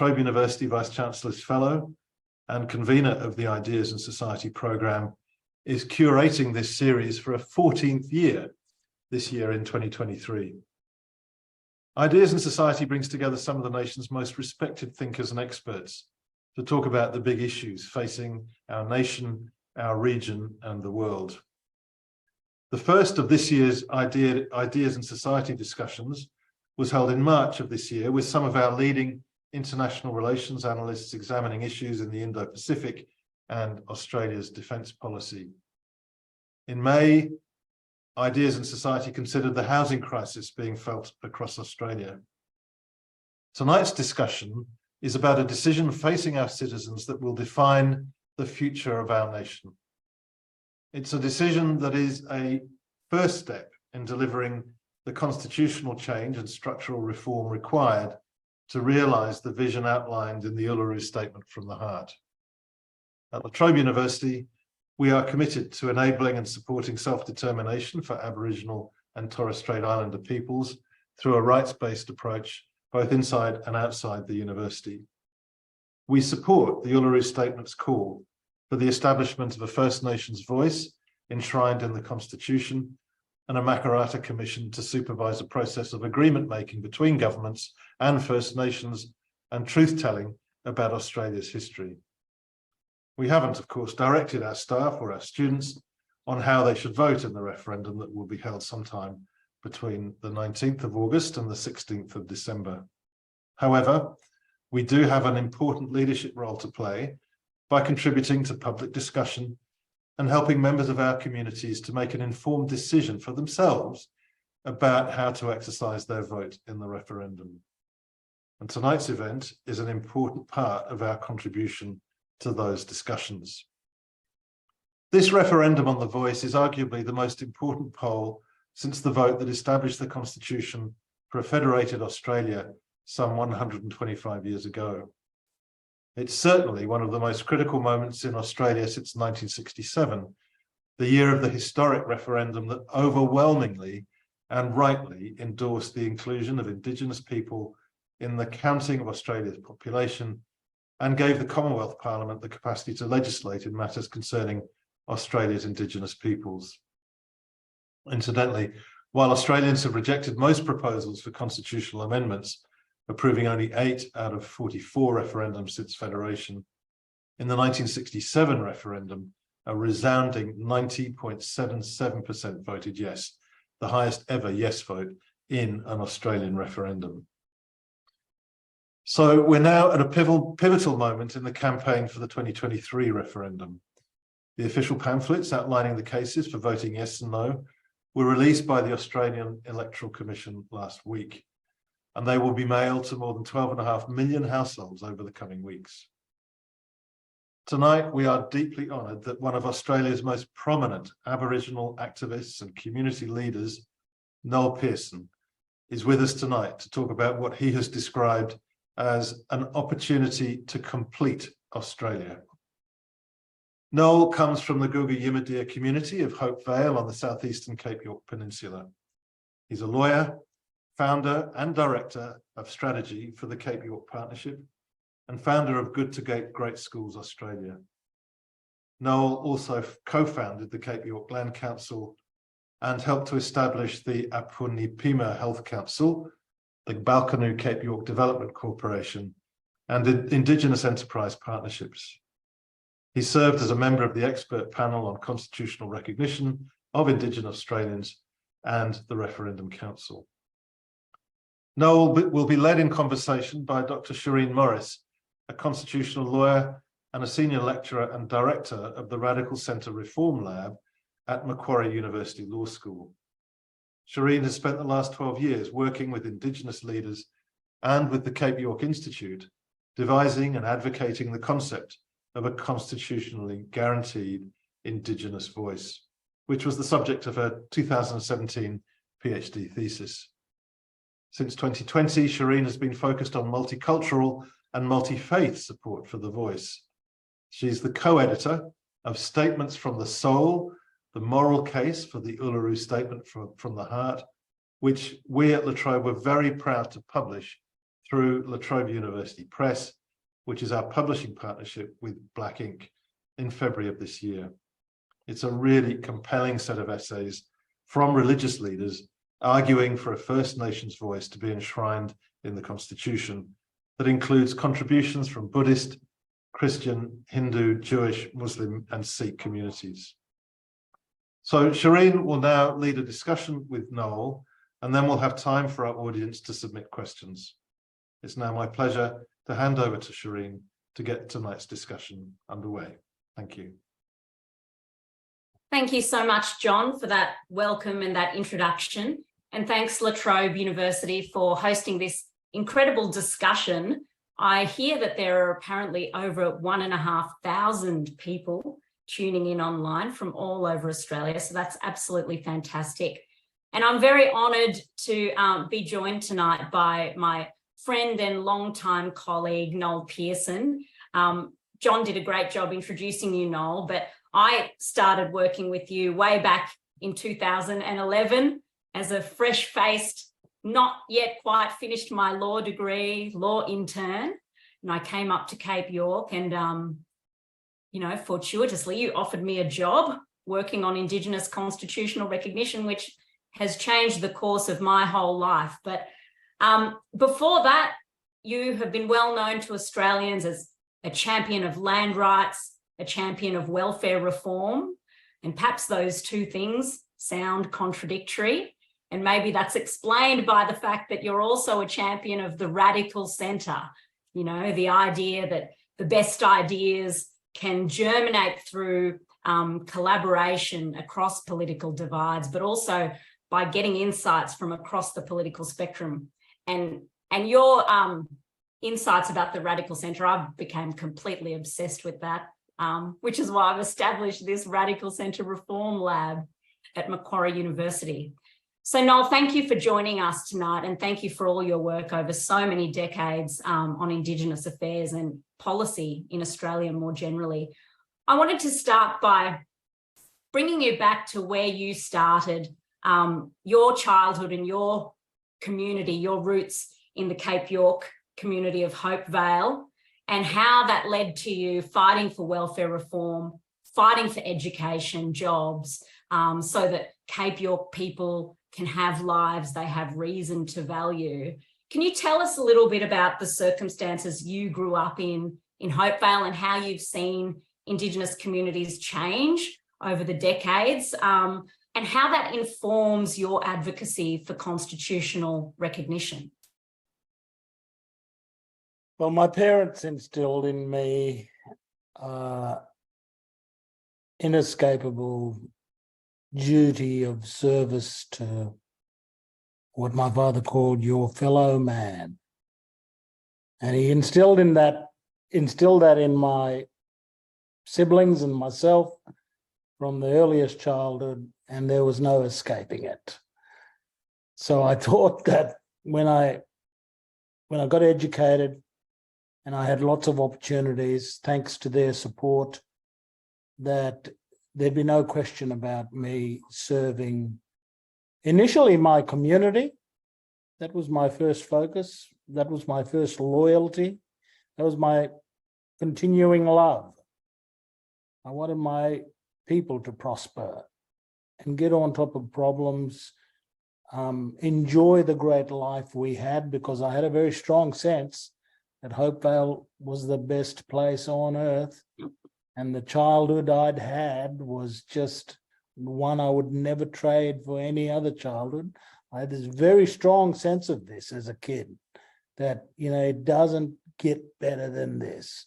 Trobe University Vice-Chancellor's Fellow and convener of the Ideas and Society programme, is curating this series for a 14th year this year in 2023. Ideas and Society brings together some of the nation's most respected thinkers and experts to talk about the big issues facing our nation, our region, and the world. The first of this year's Ideas and Society discussions was held in March of this year with some of our leading international relations analysts examining issues in the Indo-Pacific and Australia's defence policy. In May, Ideas and Society considered the housing crisis being felt across Australia. Tonight's discussion is about a decision facing our citizens that will define the future of our nation. It's a decision that is a first step in delivering the constitutional change and structural reform required to realise the vision outlined in the Uluru Statement from the Heart. At La Trobe University, we are committed to enabling and supporting self-determination for Aboriginal and Torres Strait Islander peoples through a rights-based approach, both inside and outside the university. We support the Uluru Statement's call for the establishment of a First Nations voice enshrined in the Constitution and a Makarrata Commission to supervise a process of agreement-making between governments and First Nations and truth-telling about Australia's history. We haven't, of course, directed our staff or our students on how they should vote in the referendum that will be held sometime between the 19th of August and the 16th of December. However, we do have an important leadership role to play by contributing to public discussion and helping members of our communities to make an informed decision for themselves about how to exercise their vote in the referendum. And tonight's event is an important part of our contribution to those discussions. This referendum on the voice is arguably the most important poll since the vote that established the Constitution for a federated Australia some 125 years ago. It's certainly one of the most critical moments in Australia since 1967, the year of the historic referendum that overwhelmingly and rightly endorsed the inclusion of Indigenous people in the counting of Australia's population and gave the Commonwealth Parliament the capacity to legislate in matters concerning Australia's Indigenous peoples. Incidentally, while Australians have rejected most proposals for constitutional amendments, approving only 8 out of 44 referendums since Federation, in the 1967 referendum, a resounding 90.77% voted yes, the highest ever yes vote in an Australian referendum. So we're now at a pivotal moment in the campaign for the 2023 referendum. The official pamphlets outlining the cases for voting yes and no were released by the Australian Electoral Commission last week, and they will be mailed to more than 12.5 million households over the coming weeks. Tonight, we are deeply honoured that one of Australia's most prominent Aboriginal activists and community leaders, Noel Pearson, is with us tonight to talk about what he has described as an opportunity to complete Australia. Noel comes from the Guuga Yimadeer community of Hope Vale on the southeastern Cape York Peninsula. He's a lawyer, founder and director of strategy for the Cape York Partnership and founder of Good to Great Schools Australia. Noel also co-founded the Cape York Land Council and helped to establish the Apunipima Health Council, the Balcanu Cape York Development Corporation, and Indigenous Enterprise Partnerships. He served as a member of the expert panel on constitutional recognition of Indigenous Australians and the Referendum Council. Noel will be led in conversation by Dr. Shireen Morris, a constitutional lawyer and a senior lecturer and director of the Radical Centre Reform Lab at Macquarie University Law School. Shireen has spent the last 12 years working with Indigenous leaders and with the Cape York Institute, devising and advocating the concept of a constitutionally guaranteed Indigenous voice, which was the subject of her 2017 PhD thesis. Since 2020, Shireen has been focused on multicultural and multi-faith support for the voice. She's the co-editor of Statements from the Soul, the moral case for the Uluru Statement from the Heart, which we at La Trobe were very proud to publish through La Trobe University Press, which is our publishing partnership with Black Ink, in February of this year. It's a really compelling set of essays from religious leaders arguing for a First Nations voice to be enshrined in the Constitution that includes contributions from Buddhist, Christian, Hindu, Jewish, Muslim, and Sikh communities. So Shireen will now lead a discussion with Noel, and then we'll have time for our audience to submit questions. It's now my pleasure to hand over to Shireen to get tonight's discussion underway. Thank you. Thank you so much, John, for that welcome and that introduction. And thanks, La Trobe University, for hosting this incredible discussion. I hear that there are apparently over 1,500 people tuning in online from all over Australia. So that's absolutely fantastic. And I'm very honoured to be joined tonight by my friend and longtime colleague, Noel Pearson. John did a great job introducing you, Noel, but I started working with you way back in 2011 as a fresh-faced, not yet quite finished my law degree, law intern. And I came up to Cape York and, you know, fortuitously, you offered me a job working on Indigenous constitutional recognition, which has changed the course of my whole life. But before that, you have been well known to Australians as a champion of land rights, a champion of welfare reform, and perhaps those two things sound contradictory. And maybe that's explained by the fact that you're also a champion of the radical centre, you know, the idea that the best ideas can germinate through collaboration across political divides, but also by getting insights from across the political spectrum. And your insights about the radical centre, I've become completely obsessed with that, which is why I've established this Radical Centre Reform Lab at Macquarie University. So Noel, thank you for joining us tonight, and thank you for all your work over so many decades on Indigenous affairs and policy in Australia more generally. I wanted to start by bringing you back to where you started, your childhood and your community, your roots in the Cape York community of Hope Vale, and how that led to you fighting for welfare reform, fighting for education, jobs, so that Cape York people can have lives they have reason to value. Can you tell us a little bit about the circumstances you grew up in Hope Vale and how you've seen Indigenous communities change over the decades, and how that informs your advocacy for constitutional recognition? Well, my parents instilled in me inescapable duty of service to what my father called your fellow man. And he instilled that in my siblings and myself from the earliest childhood, and there was no escaping it. So I thought that when I got educated and I had lots of opportunities, thanks to their support, that there'd be no question about me serving initially my community. That was my first focus. That was my first loyalty. That was my continuing love. I wanted my people to prosper and get on top of problems, enjoy the great life we had, because I had a very strong sense that Hope Vale was the best place on earth. And the childhood I'd had was just one I would never trade for any other childhood. I had this very strong sense of this as a kid, that, you know, it doesn't get better than this.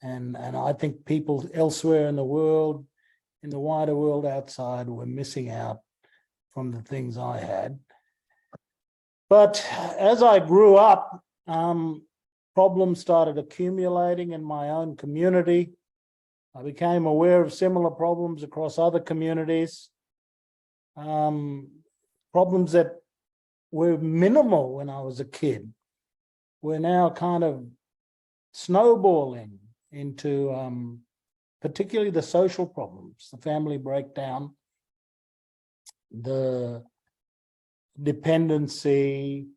And I think people elsewhere in the world, in the wider world outside, were missing out from the things I had. But as I grew up, problems started accumulating in my own community. I became aware of similar problems across other communities, problems that were minimal when I was a kid, were now kind of snowballing into particularly the social problems, the family breakdown, the dependency,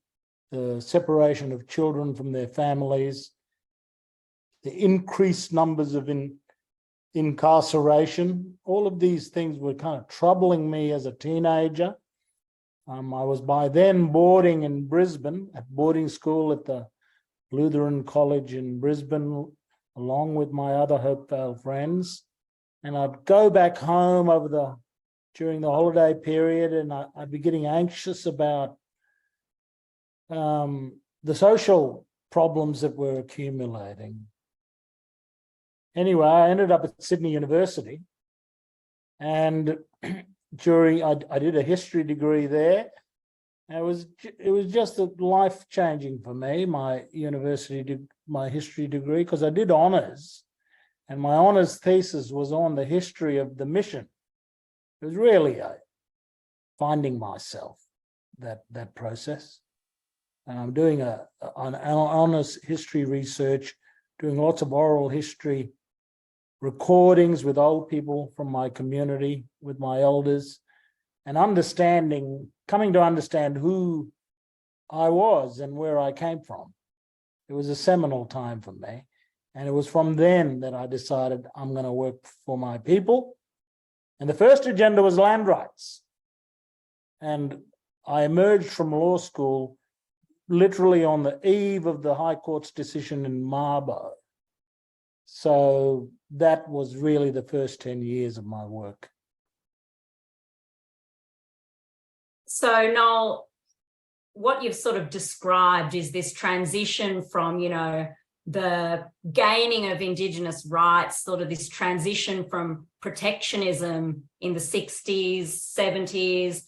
the separation of children from their families, the increased numbers of incarceration. All of these things were kind of troubling me as a teenager. I was by then boarding in Brisbane, at boarding school at the Lutheran College in Brisbane, along with my other Hopevale friends. And I'd go back home during the holiday period, and I'd be getting anxious about the social problems that were accumulating. Anyway, I ended up at Sydney University, and I did a history degree there. It was just life-changing for me, my history degree, because I did honours, and my honours thesis was on the history of the mission. It was really finding myself, that process. And I'm doing an honours history research, doing lots of oral history recordings with old people from my community, with my elders, and coming to understand who I was and where I came from. It was a seminal time for me. And it was from then that I decided I'm going to work for my people. And the first agenda was land rights. And I emerged from law school literally on the eve of the High Court's decision in Mabo. So that was really the first 10 years of my work. So Noel, what you've sort of described is this transition from, the gaining of Indigenous rights, sort of this transition from protectionism in the 60s, 70s,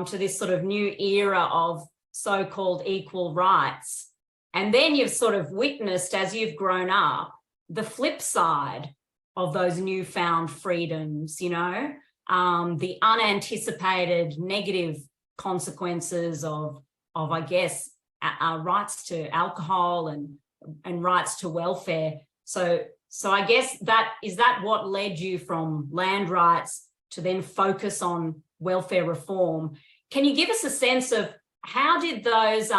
to this sort of new era of so-called equal rights. And then you've sort of witnessed, as you've grown up, the flip side of those newfound freedoms, the unanticipated negative consequences of I guess, rights to alcohol and rights to welfare. So I guess is that what led you from land rights to then focus on welfare reform? Can you give us a sense of how did those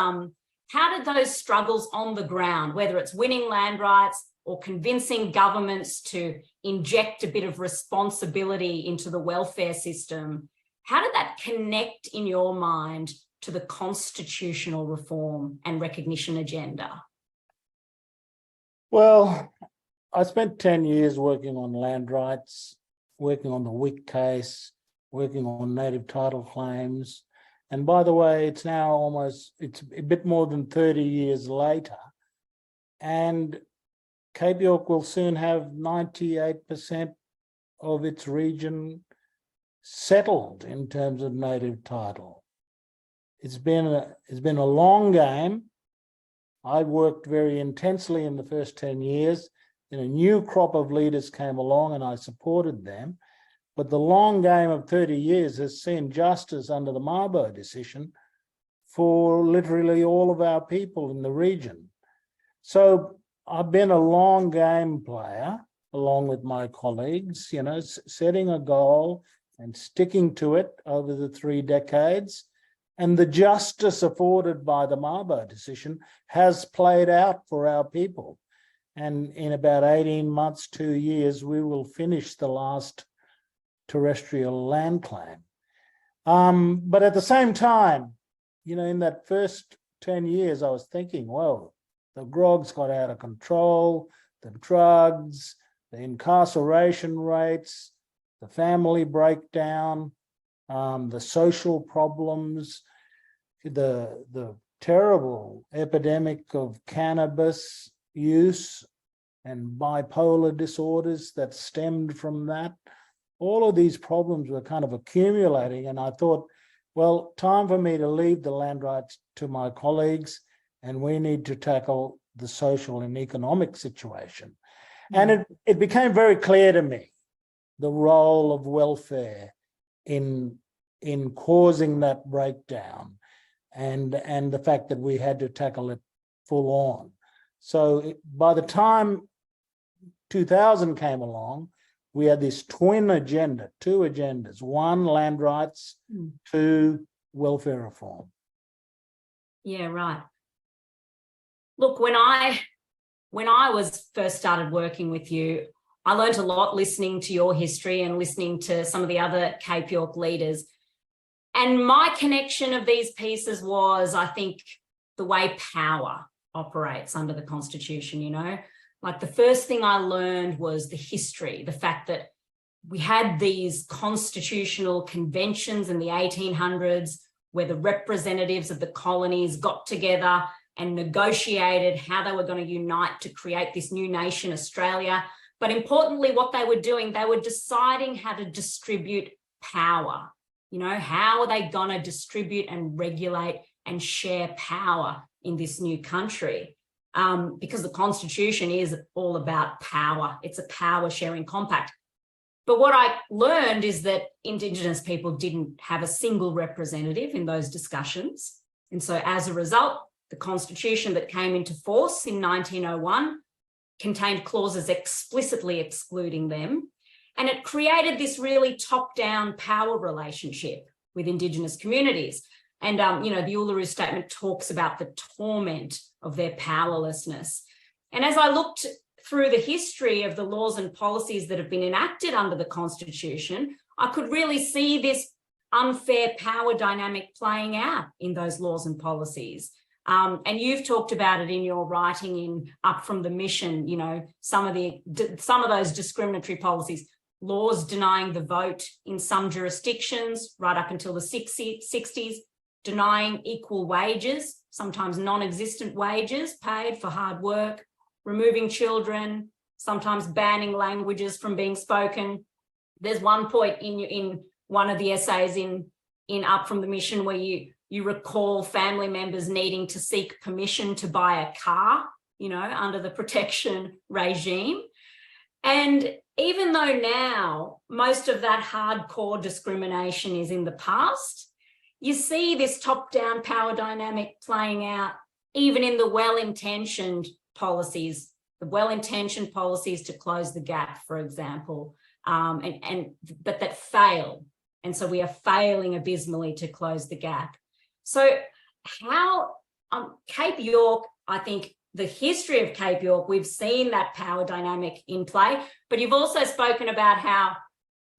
struggles on the ground, whether it's winning land rights or convincing governments to inject a bit of responsibility into the welfare system, how did that connect in your mind to the constitutional reform and recognition agenda? Well, I spent 10 years working on land rights, working on the Wick case, working on native title claims. And by the way, it's a bit more than 30 years later. And Cape York will soon have 98% of its region settled in terms of native title. It's been a long game. I worked very intensely in the first 10 years. And a new crop of leaders came along and I supported them. But the long game of 30 years has seen justice under the Mabo decision for literally all of our people in the region. So I've been a long game player along with my colleagues, setting a goal and sticking to it over the 3 decades. And the justice afforded by the Mabo decision has played out for our people. And in about 18 months, 2 years, we will finish the last terrestrial land claim. But at the same time, in that first 10 years, I was thinking, well, the grog's got out of control, the drugs, the incarceration rates, the family breakdown, the social problems, the terrible epidemic of cannabis use and bipolar disorders that stemmed from that. All of these problems were kind of accumulating, and I thought, well, time for me to leave the land rights to my colleagues, and we need to tackle the social and economic situation. And it became very clear to me the role of welfare in causing that breakdown, and the fact that we had to tackle it full on. So by the time 2000 came along, we had this twin agenda, 2 agendas: 1, land rights, 2, welfare reform. Yeah, right. Look, when I was first started working with you, I learned a lot listening to your history and listening to some of the other Cape York leaders. And my connection of these pieces was, I think, the way power operates under the Constitution, you know. Like the first thing I learned was the history, the fact that we had these constitutional conventions in the 1800s where the representatives of the colonies got together and negotiated how they were going to unite to create this new nation, Australia. But importantly, what they were doing, they were deciding how to distribute power. You know, how are they going to distribute and regulate and share power in this new country? Because the Constitution is all about power. It's a power sharing compact. But what I learned is that Indigenous people didn't have a single representative in those discussions. And so as a result, the Constitution that came into force in 1901 contained clauses explicitly excluding them. And it created this really top-down power relationship with Indigenous communities. And, you know, the Uluru Statement talks about the torment of their powerlessness. And as I looked through the history of the laws and policies that have been enacted under the Constitution, I could really see this unfair power dynamic playing out in those laws and policies. And you've talked about it in your writing in Up From the Mission, you know, some of those discriminatory policies, laws denying the vote in some jurisdictions right up until the 60s, denying equal wages, sometimes non-existent wages paid for hard work, removing children, sometimes banning languages from being spoken. There's one point in one of the essays in Up From the Mission where you recall family members needing to seek permission to buy a car, you know, under the protection regime. And even though now most of that hardcore discrimination is in the past, you see this top-down power dynamic playing out even in the well-intentioned policies, to close the gap, for example, but that fail. And so we are failing abysmally to close the gap. So how Cape York, I think the history of Cape York, we've seen that power dynamic in play, but you've also spoken about how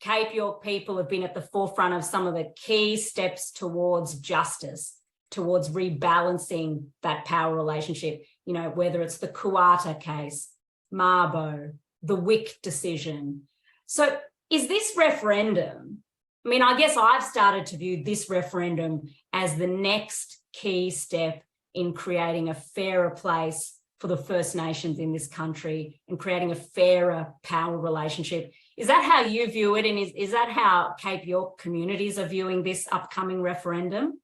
Cape York people have been at the forefront of some of the key steps towards justice, towards rebalancing that power relationship, you know, whether it's the Kuata case, Mabo, the Wick decision. So is this referendum, I mean, I guess I've started to view this referendum as the next key step in creating a fairer place for the First Nations in this country and creating a fairer power relationship. Is that how you view it? And is that how Cape York communities are viewing this upcoming referendum?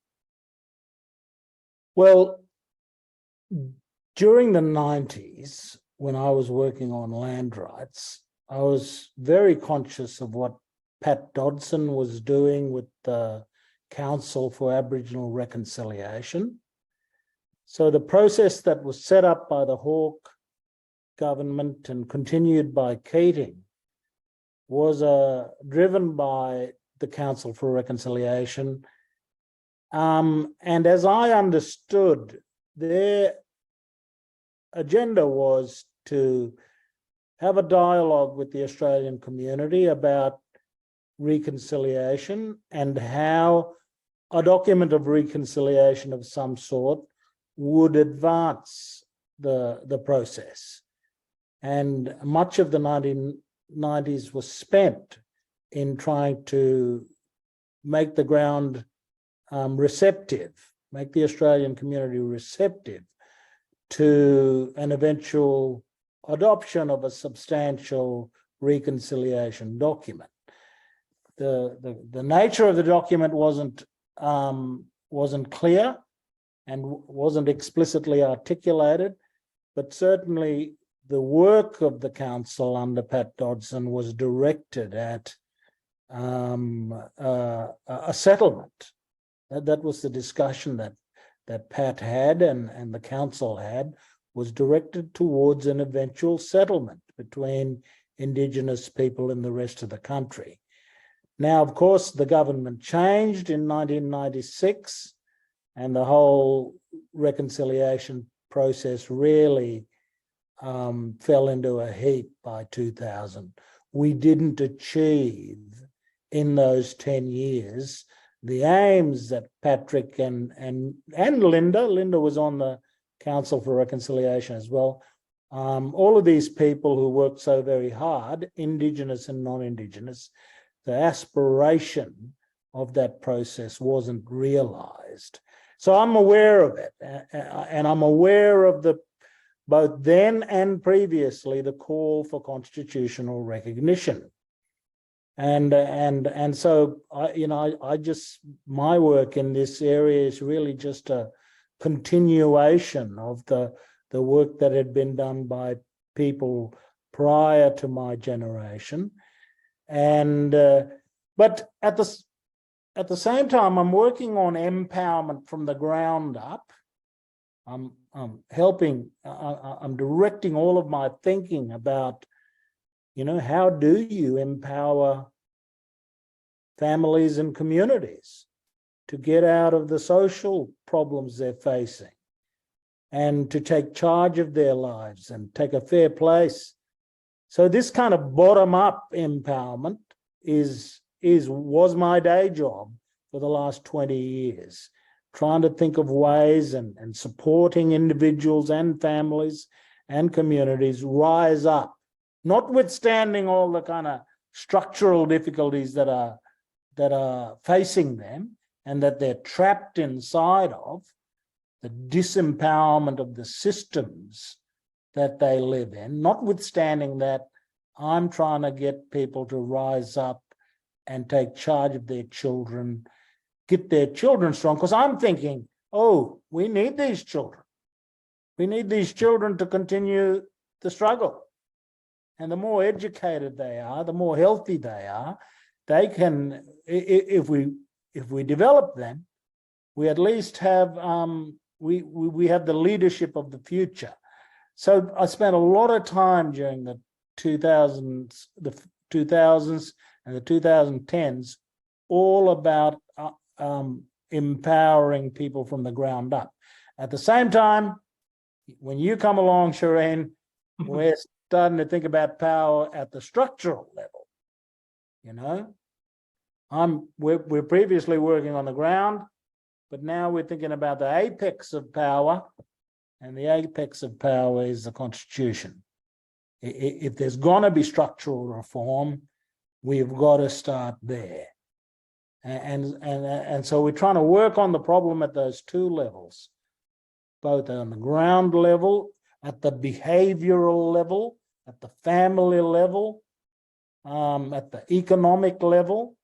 Well, during the 90s, when I was working on land rights, I was very conscious of what Pat Dodson was doing with the Council for Aboriginal Reconciliation. So the process that was set up by the Hawke government and continued by Keating was driven by the Council for Reconciliation. And as I understood, their agenda was to have a dialogue with the Australian community about reconciliation and how a document of reconciliation of some sort would advance the process. And much of the 1990s was spent in trying to make the ground receptive, make the Australian community receptive to an eventual adoption of a substantial reconciliation document. The nature of the document wasn't clear and wasn't explicitly articulated, but certainly the work of the council under Pat Dodson was directed at a settlement. That was the discussion that Pat had and the council had, was directed towards an eventual settlement between Indigenous people and the rest of the country. Now, of course, the government changed in 1996 and the whole reconciliation process really fell into a heap by 2000. We didn't achieve in those 10 years the aims that Patrick and Linda was on the Council for Reconciliation as well. All of these people who worked so very hard, Indigenous and non-Indigenous, the aspiration of that process wasn't realised. So I'm aware of it, and I'm aware of both then and previously the call for constitutional recognition. And so I just, my work in this area is really just a continuation of the work that had been done by people prior to my generation. And but at the same time, I'm working on empowerment from the ground up. I'm helping, I'm directing all of my thinking about, how do you empower families and communities to get out of the social problems they're facing and to take charge of their lives and take a fair place. So this kind of bottom-up empowerment was my day job for the last 20 years, trying to think of ways and supporting individuals and families and communities rise up, notwithstanding all the kind of structural difficulties that are facing them and that they're trapped inside of, the disempowerment of the systems that they live in. Notwithstanding that, I'm trying to get people to rise up and take charge of their children, get their children strong, because I'm thinking, oh, we need these children. We need these children to continue the struggle. And the more educated they are, the more healthy they are, they can, if we develop them, we at least have, we have the leadership of the future. So I spent a lot of time during the 2000s and the 2010s, all about empowering people from the ground up. At the same time, when you come along, Shireen, we're starting to think about power at the structural level. We're previously working on the ground, but now we're thinking about the apex of power, and the apex of power is the Constitution. If there's going to be structural reform, we've got to start there. And so we're trying to work on the problem at those two levels, both on the ground level, at the behavioral level, at the family level, at the economic level,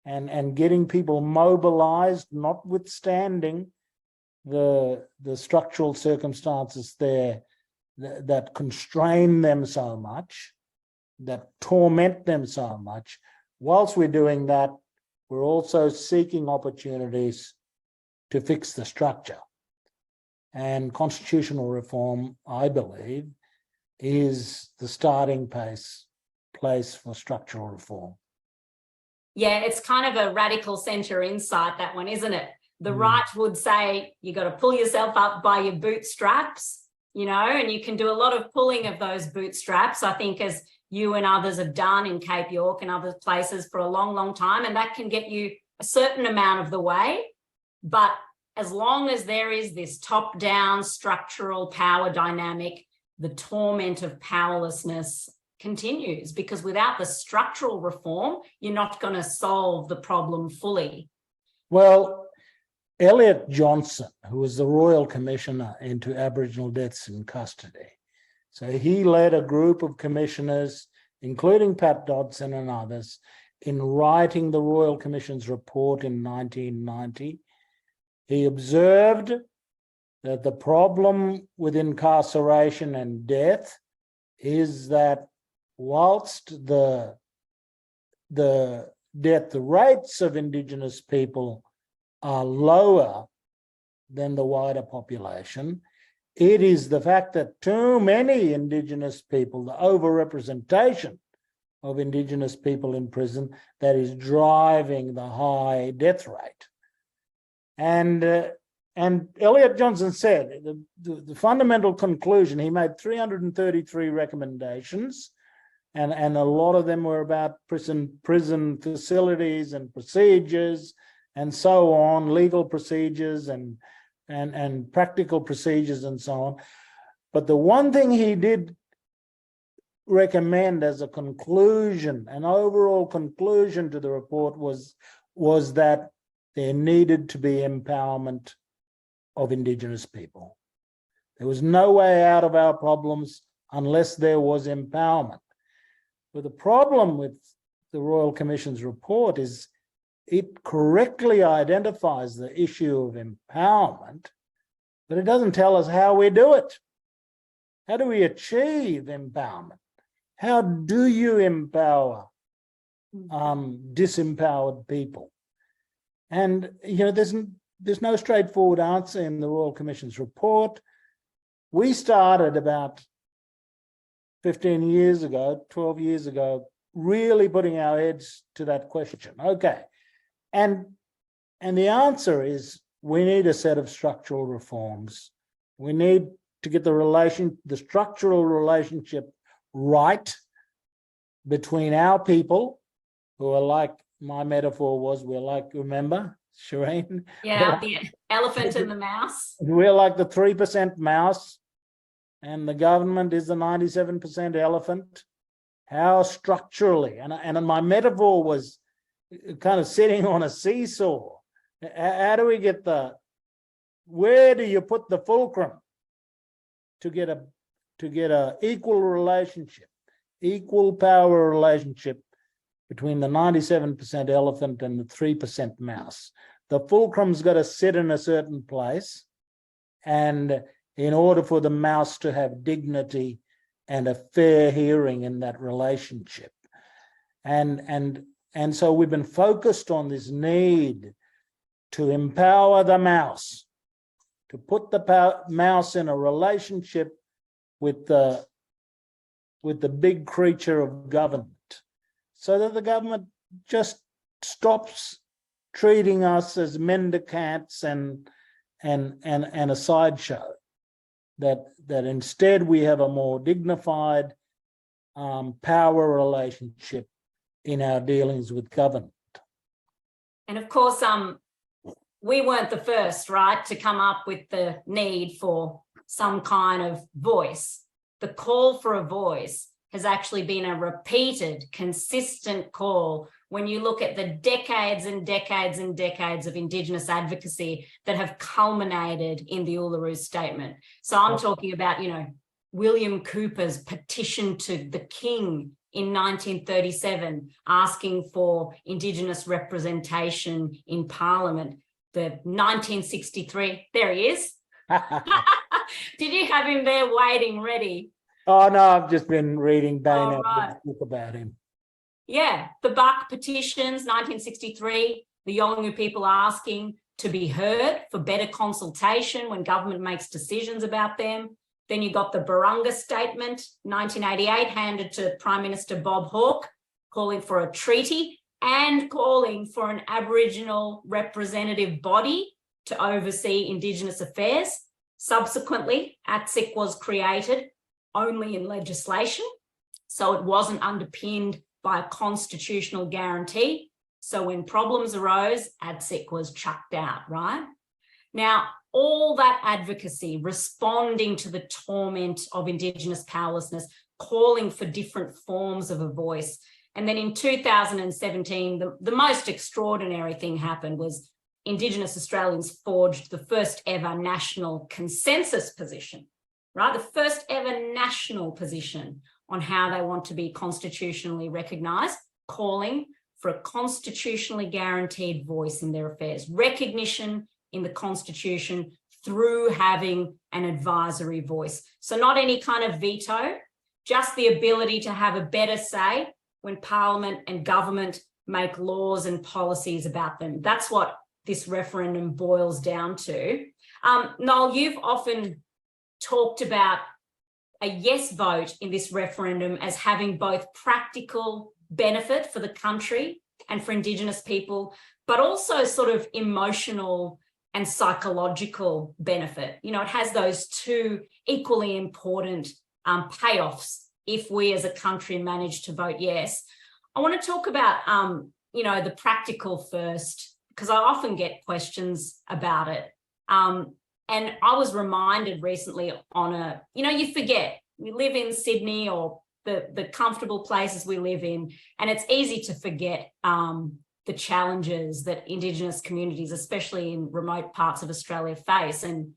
and getting people mobilized, notwithstanding the structural circumstances there that constrain them so much, that torment them so much. Whilst we're doing that, we're also seeking opportunities to fix the structure. And constitutional reform, I believe, is the starting place for structural reform. Yeah, it's kind of a radical centre insight, that one, isn't it? The right would say you got to pull yourself up by your bootstraps, and you can do a lot of pulling of those bootstraps, I think, as you and others have done in Cape York and other places for a long, long time, and that can get you a certain amount of the way. But as long as there is this top-down structural power dynamic, the torment of powerlessness continues, because without the structural reform, you're not going to solve the problem fully. Well, Elliot Johnson, who was the Royal Commissioner into Aboriginal deaths in custody, so he led a group of commissioners, including Pat Dodson and others, in writing the Royal Commission's report in 1990. He observed that the problem with incarceration and death is that whilst the death rates of Indigenous people are lower than the wider population, it is the fact that too many Indigenous people, the overrepresentation of Indigenous people in prison, that is driving the high death rate. And And Elliot Johnson said the fundamental conclusion, he made 333 recommendations, and a lot of them were about prison facilities and procedures and so on, legal procedures and practical procedures and so on. But the one thing he did recommend as a conclusion, an overall conclusion to the report, was that there needed to be empowerment of Indigenous people. There was no way out of our problems unless there was empowerment. But the problem with the Royal Commission's report is it correctly identifies the issue of empowerment, but it doesn't tell us how we do it. How do we achieve empowerment? How do you empower disempowered people? And there's no straightforward answer in the Royal Commission's report. We started about 15 years ago, 12 years ago, really putting our heads to that question. Okay, and the answer is we need a set of structural reforms. We need to get the structural relationship right between our people, who are like, my metaphor was, we're like, remember, Shireen? Yeah, the elephant and the mouse. We're like the 3% mouse, and the government is the 97% elephant. How structurally, and my metaphor was kind of sitting on a seesaw. How do we get where do you put the fulcrum to get a equal relationship, equal power relationship between the 97% elephant and the 3% mouse? The fulcrum's got to sit in a certain place, and in order for the mouse to have dignity and a fair hearing in that relationship. And so we've been focused on this need to empower the mouse, to put the mouse in a relationship with the big creature of government, so that the government just stops treating us as mendicants and a sideshow. That instead we have a more dignified power relationship in our dealings with government. And of course, we weren't the first, right, to come up with the need for some kind of voice. The call for a voice has actually been a repeated, consistent call when you look at the decades and decades and decades of Indigenous advocacy that have culminated in the Uluru Statement. So I'm talking about, William Cooper's petition to the King in 1937, asking for Indigenous representation in Parliament. The 1963, there he is. Did you have him there waiting, ready? Oh, no, I've just been reading Dana book about him. Yeah, the Buck petitions, 1963, the Yolngu people asking to be heard for better consultation when government makes decisions about them. Then you got the Ururu Statement, 1988, handed to Prime Minister Bob Hawke, calling for a treaty and calling for an Aboriginal representative body to oversee Indigenous affairs. Subsequently, ATSIC was created only in legislation, so it wasn't underpinned by a constitutional guarantee. So when problems arose, ATSIC was chucked out, right? Now, all that advocacy, responding to the torment of Indigenous powerlessness, calling for different forms of a voice. And then in 2017, the most extraordinary thing happened was Indigenous Australians forged the first ever national consensus position, right? The first ever national position on how they want to be constitutionally recognised, calling for a constitutionally guaranteed voice in their affairs, recognition in the Constitution through having an advisory voice. So not any kind of veto, just the ability to have a better say when Parliament and government make laws and policies about them. That's what this referendum boils down to. Noel, you've often talked about a yes vote in this referendum as having both practical benefit for the country and for Indigenous people, but also sort of emotional and psychological benefit. You know, it has those two equally important payoffs if we as a country manage to vote yes. I want to talk about, you know, the practical first, because I often get questions about it. And I was reminded recently on a, you know, you forget, we live in Sydney or the comfortable places we live in, and it's easy to forget the challenges that Indigenous communities, especially in remote parts of Australia, face. And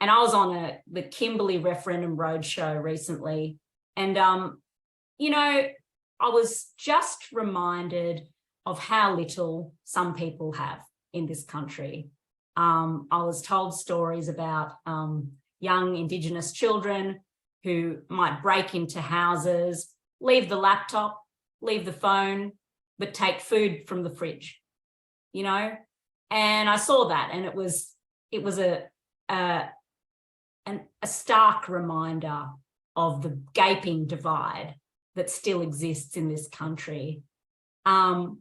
I was on the Kimberley referendum roadshow recently, and you know, I was just reminded of how little some people have in this country. I was told stories about young Indigenous children who might break into houses, leave the laptop, leave the phone, but take food from the fridge, you know? And I saw that, and it was a stark reminder of the gaping divide that still exists in this country,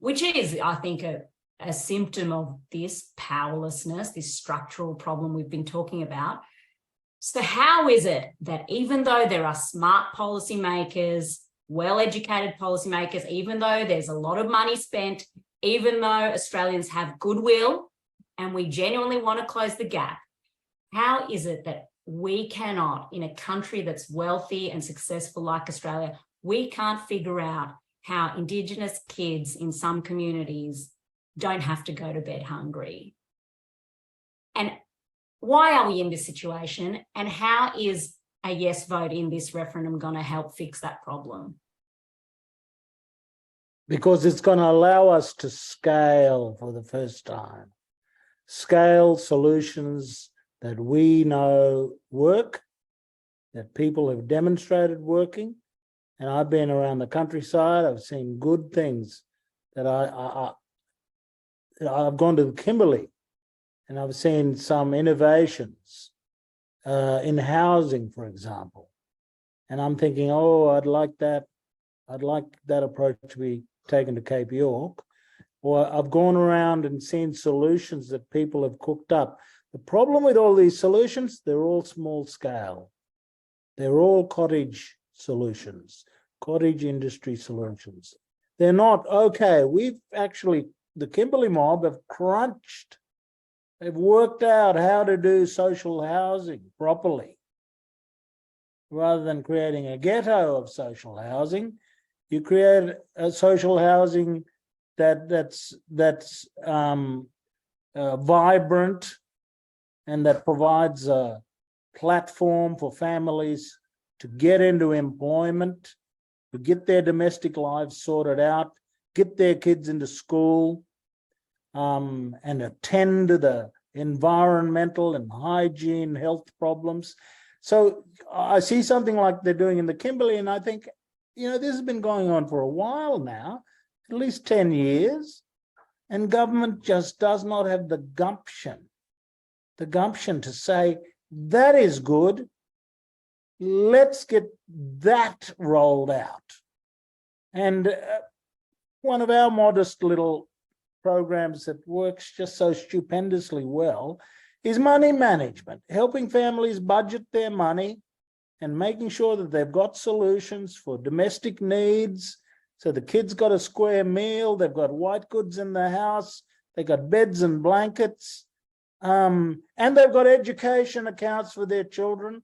which is, I think, a symptom of this powerlessness, this structural problem we've been talking about. So how is it that even though there are smart policymakers, well-educated policymakers, even though there's a lot of money spent, even though Australians have goodwill and we genuinely want to close the gap, how is it that we cannot, in a country that's wealthy and successful like Australia, we can't figure out how Indigenous kids in some communities don't have to go to bed hungry? And why are we in this situation? And how is a yes vote in this referendum going to help fix that problem? Because it's going to allow us to scale for the first time. Scale solutions that we know work, that people have demonstrated working. And I've been around the countryside, I've seen good things that I've gone to Kimberley and I've seen some innovations in housing, for example. And I'm thinking, oh, I'd like that approach to be taken to Cape York. Or I've gone around and seen solutions that people have cooked up. The problem with all these solutions, they're all small scale. They're all cottage solutions, cottage industry solutions. They're not, okay, we've actually, the Kimberley mob have crunched. They've worked out how to do social housing properly. Rather than creating a ghetto of social housing, you create a social housing that's vibrant and that provides a platform for families to get into employment, to get their domestic lives sorted out, get their kids into school, and attend to the environmental and hygiene health problems. So I see something like they're doing in the Kimberley, and I think, you know, this has been going on for a while now, at least 10 years, and government just does not have the gumption to say, that is good, let's get that rolled out. And one of our modest little programs that works just so stupendously well is money management, helping families budget their money and making sure that they've got solutions for domestic needs. So the kids got a square meal, they've got white goods in the house, they've got beds and blankets, and they've got education accounts for their children.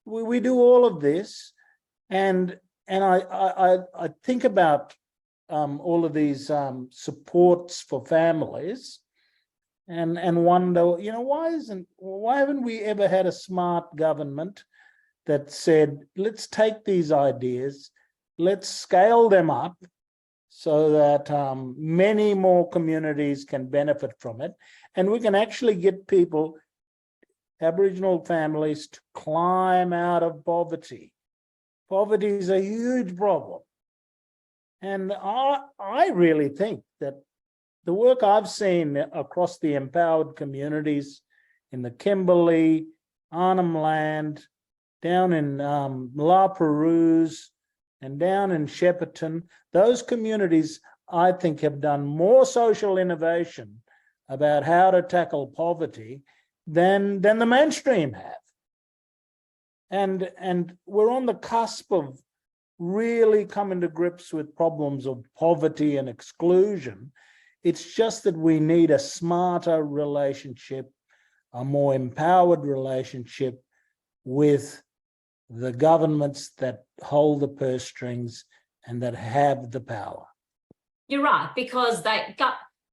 We do all of this, and I think about all of these supports for families, and wonder, you know, why haven't we ever had a smart government that said, let's take these ideas, let's scale them up so that many more communities can benefit from it, and we can actually get people, Aboriginal families, to climb out of poverty. Poverty is a huge problem. And I really think that the work I've seen across the empowered communities in the Kimberley, Arnhem Land, down in La Perouse, and down in Shepparton, those communities, I think, have done more social innovation about how to tackle poverty than the mainstream have. And we're on the cusp of really coming to grips with problems of poverty and exclusion. It's just that we need a smarter relationship, a more empowered relationship with the governments that hold the purse strings and that have the power. You're right, because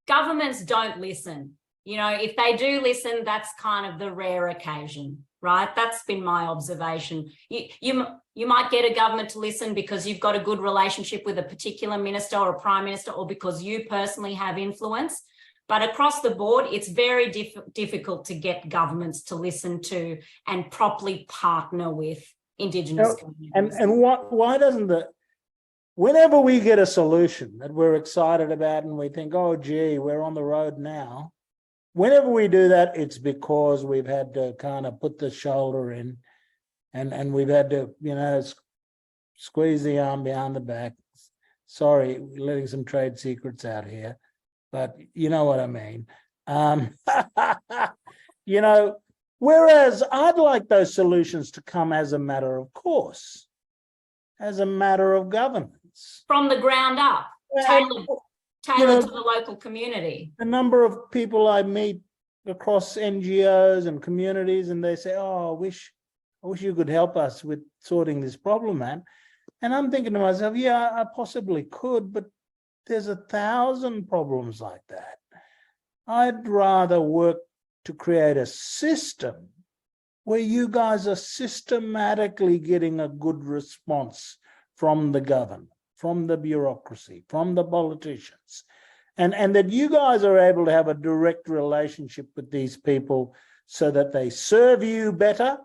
governments don't listen. You know, if they do listen, that's kind of the rare occasion, right? That's been my observation. You might get a government to listen because you've got a good relationship with a particular minister or a prime minister, or because you personally have influence. But across the board, it's very difficult to get governments to listen to and properly partner with Indigenous communities. And why doesn't whenever we get a solution that we're excited about and we think, oh, gee, we're on the road now, whenever we do that, it's because we've had to kind of put the shoulder in and we've had to, you know, squeeze the arm behind the back. Sorry, letting some trade secrets out here, but you know what I mean. You know, whereas I'd like those solutions to come as a matter of course, as a matter of governance. From the ground up, tailored you know, to the local community. The number of people I meet across NGOs and communities, and they say, oh, I wish you could help us with sorting this problem, man. And I'm thinking to myself, yeah, I possibly could, but there's 1,000 problems like that. I'd rather work to create a system where you guys are systematically getting a good response from the government, from the bureaucracy, from the politicians, and that you guys are able to have a direct relationship with these people so that they serve you better.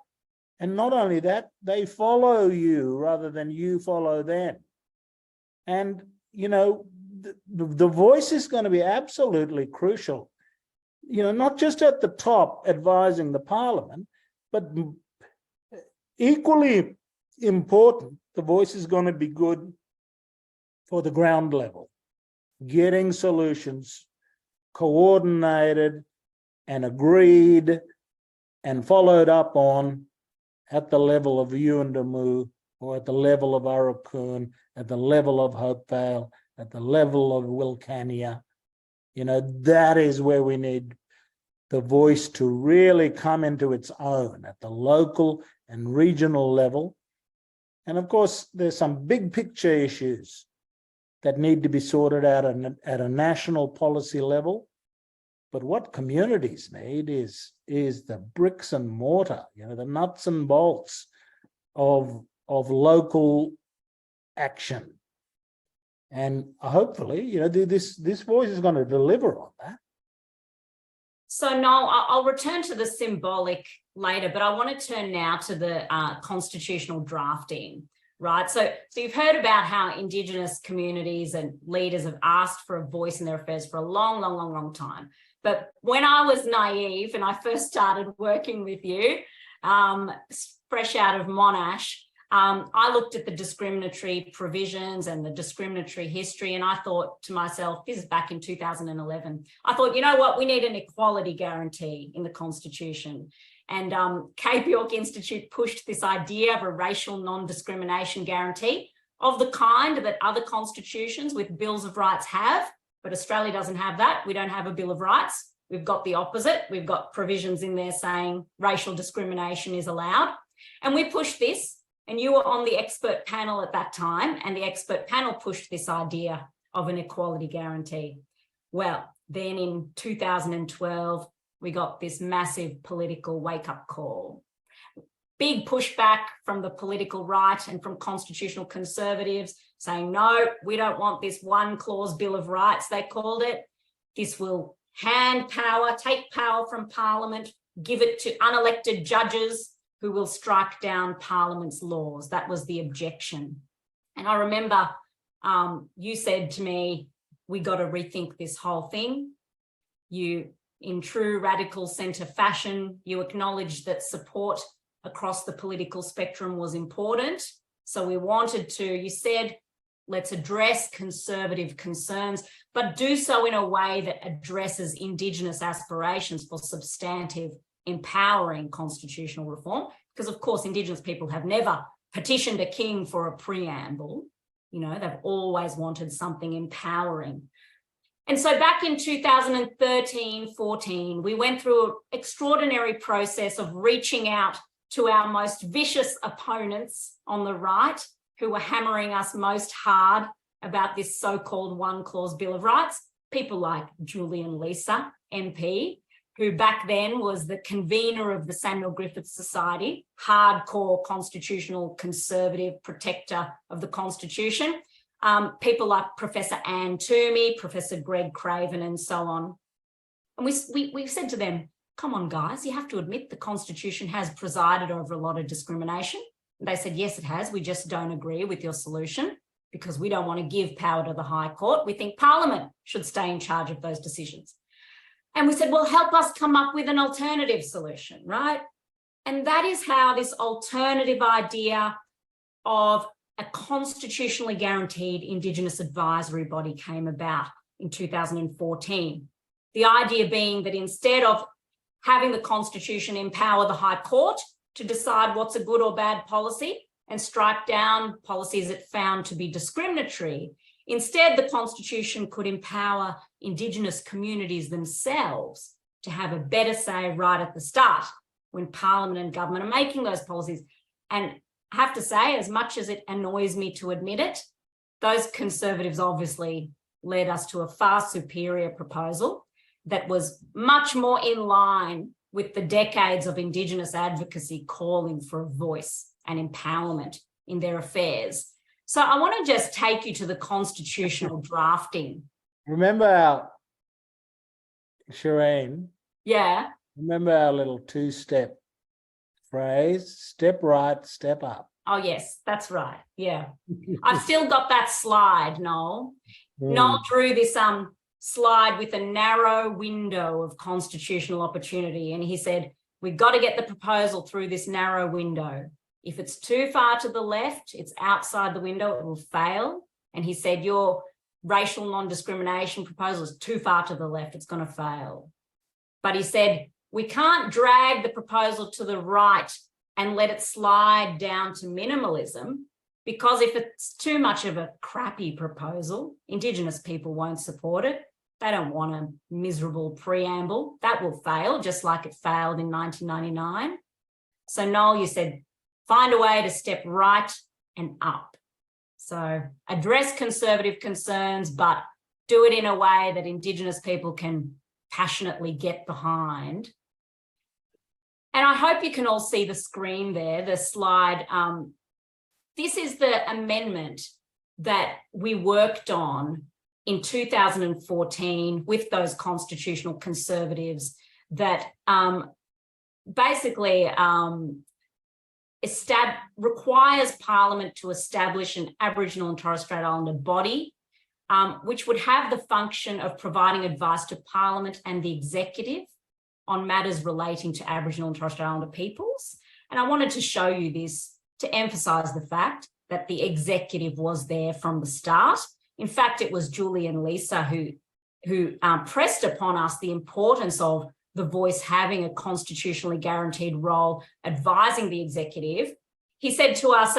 And not only that, they follow you rather than you follow them. And, you know, the voice is going to be absolutely crucial, you know, not just at the top advising the parliament, but equally important, the voice is going to be good for the ground level, getting solutions coordinated and agreed and followed up on at the level of Yuendamu, or at the level of Arukun, at the level of Hopevale, at the level of Wilcannia. You know, that is where we need the voice to really come into its own at the local and regional level. And of course, there's some big picture issues that need to be sorted out at a national policy level. But what communities need is the bricks and mortar, you know, the nuts and bolts of local action. And hopefully, you know, this voice is going to deliver on that. So Noel, I'll return to the symbolic later, but I want to turn now to the constitutional drafting, right? So you've heard about how Indigenous communities and leaders have asked for a voice in their affairs for a long time. But when I was naive and I first started working with you, fresh out of Monash, I looked at the discriminatory provisions and the discriminatory history, and I thought to myself, this is back in 2011, I thought, you know what, we need an equality guarantee in the Constitution. And Cape York Institute pushed this idea of a racial non-discrimination guarantee of the kind that other constitutions with bills of rights have, but Australia doesn't have that. We don't have a Bill of Rights. We've got the opposite. We've got provisions in there saying racial discrimination is allowed. And we pushed this, and you were on the expert panel at that time, and the expert panel pushed this idea of an equality guarantee. Well, then in 2012, we got this massive political wake-up call. Big pushback from the political right and from constitutional conservatives saying, no, we don't want this one clause Bill of Rights, they called it. This will hand power, take power from Parliament, give it to unelected judges who will strike down Parliament's laws. That was the objection. And I remember you said to me, we got to rethink this whole thing. You, in true radical centre fashion, you acknowledged that support across the political spectrum was important. So we wanted to, you said, let's address conservative concerns, but do so in a way that addresses Indigenous aspirations for substantive empowering constitutional reform, because of course Indigenous people have never petitioned a king for a preamble. You know, they've always wanted something empowering. And so back in 2013-14, we went through an extraordinary process of reaching out to our most vicious opponents on the right, who were hammering us most hard about this so-called one-clause Bill of Rights. People like Julian Leeser, MP, who back then was the convener of the Samuel Griffiths Society, hardcore constitutional conservative protector of the Constitution. People like Professor Anne Toomey, Professor Greg Craven, and so on. And we said to them, come on, guys, you have to admit the Constitution has presided over a lot of discrimination. And they said, yes, it has. We just don't agree with your solution because we don't want to give power to the High Court. We think Parliament should stay in charge of those decisions. And we said, well, help us come up with an alternative solution, right? And that is how this alternative idea of a constitutionally guaranteed Indigenous advisory body came about in 2014. The idea being that instead of having the Constitution empower the High Court to decide what's a good or bad policy and strike down policies it found to be discriminatory, instead the Constitution could empower Indigenous communities themselves to have a better say right at the start when Parliament and government are making those policies. And I have to say, as much as it annoys me to admit it, those Conservatives obviously led us to a far superior proposal that was much more in line with the decades of Indigenous advocacy calling for a voice and empowerment in their affairs. So I want to just take you to the constitutional drafting. Remember our, Shireen, Yeah. remember our little two-step phrase, step right, step up. Oh, yes, that's right. Yeah. I've still got that slide, Noel. Noel drew this slide with a narrow window of constitutional opportunity. And he said, we've got to get the proposal through this narrow window. If it's too far to the left, it's outside the window, it will fail. And he said, your racial non-discrimination proposal is too far to the left, it's going to fail. But he said, we can't drag the proposal to the right and let it slide down to minimalism, because if it's too much of a crappy proposal, Indigenous people won't support it. They don't want a miserable preamble. That will fail, just like it failed in 1999. So Noel, you said, find a way to step right and up. So address conservative concerns, but do it in a way that Indigenous people can passionately get behind. And I hope you can all see the screen there, the slide. This is the amendment that we worked on in 2014 with those constitutional conservatives that basically requires Parliament to establish an Aboriginal and Torres Strait Islander body, which would have the function of providing advice to Parliament and the executive on matters relating to Aboriginal and Torres Strait Islander peoples. And I wanted to show you this to emphasise the fact that the executive was there from the start. In fact, it was Julian Leeser who pressed upon us the importance of the voice having a constitutionally guaranteed role advising the executive. He said to us,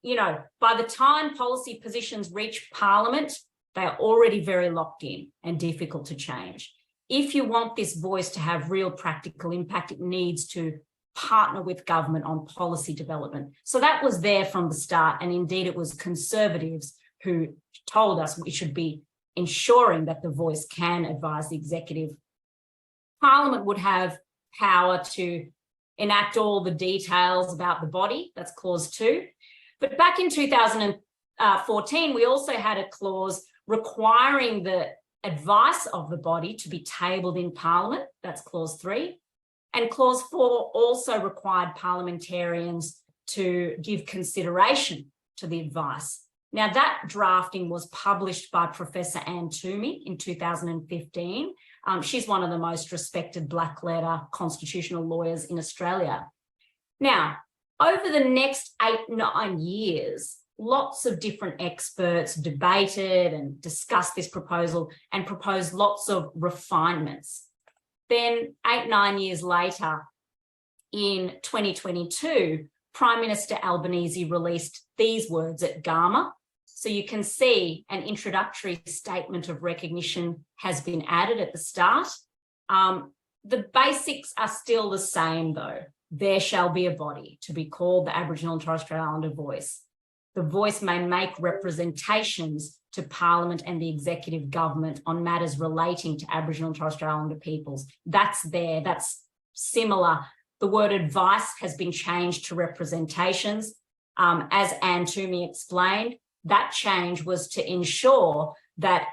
you know, by the time policy positions reach Parliament, they are already very locked in and difficult to change. If you want this voice to have real practical impact, it needs to partner with government on policy development. So that was there from the start. And indeed, it was Conservatives who told us we should be ensuring that the voice can advise the executive. Parliament would have power to enact all the details about the body, that's clause 2. But back in 2014, we also had a clause requiring the advice of the body to be tabled in Parliament, that's clause 3. And clause 4 also required parliamentarians to give consideration to the advice. Now, that drafting was published by Professor Anne Toomey in 2015. She's one of the most respected black letter constitutional lawyers in Australia. Now, over the next 8-9 years, lots of different experts debated and discussed this proposal and proposed lots of refinements. Then 8-9 years later, in 2022, Prime Minister Albanese released these words at Gama. So you can see an introductory statement of recognition has been added at the start. The basics are still the same though. There shall be a body to be called the Aboriginal and Torres Strait Islander voice. The voice may make representations to Parliament and the executive government on matters relating to Aboriginal and Torres Strait Islander peoples. That's there, that's similar. The word advice has been changed to representations. As Anne Toomey explained, that change was to ensure that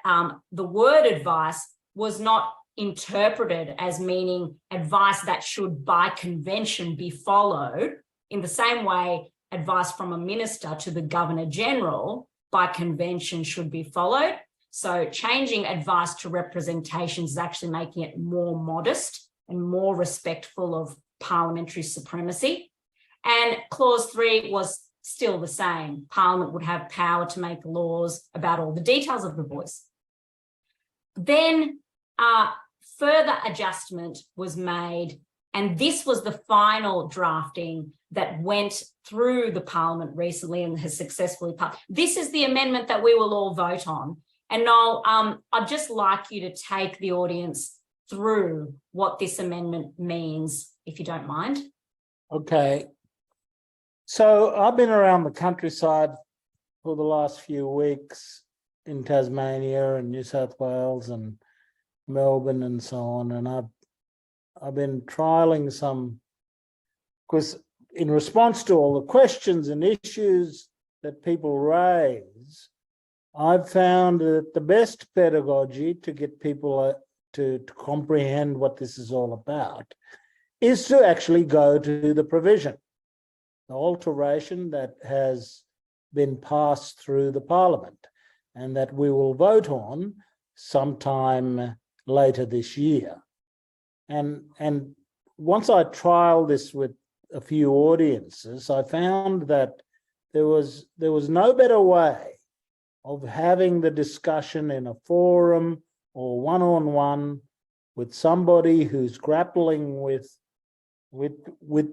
the word advice was not interpreted as meaning advice that should by convention be followed in the same way advice from a minister to the Governor General by convention should be followed. So changing advice to representations is actually making it more modest and more respectful of parliamentary supremacy. And clause 3 was still the same. Parliament would have power to make laws about all the details of the voice. Then further adjustment was made, and this was the final drafting that went through the Parliament recently and has successfully passed. This is the amendment that we will all vote on. And Noel, I'd just like you to take the audience through what this amendment means, if you don't mind. Okay. So I've been around the countryside for the last few weeks in Tasmania and New South Wales and Melbourne and so on, and I've been trialing some, because in response to all the questions and issues that people raise, I've found that the best pedagogy to get people to comprehend what this is all about is to actually go to the provision, the alteration that has been passed through the Parliament and that we will vote on sometime later this year. And once I trialed this with a few audiences, I found that there was no better way of having the discussion in a forum or one-on-one with somebody who's grappling with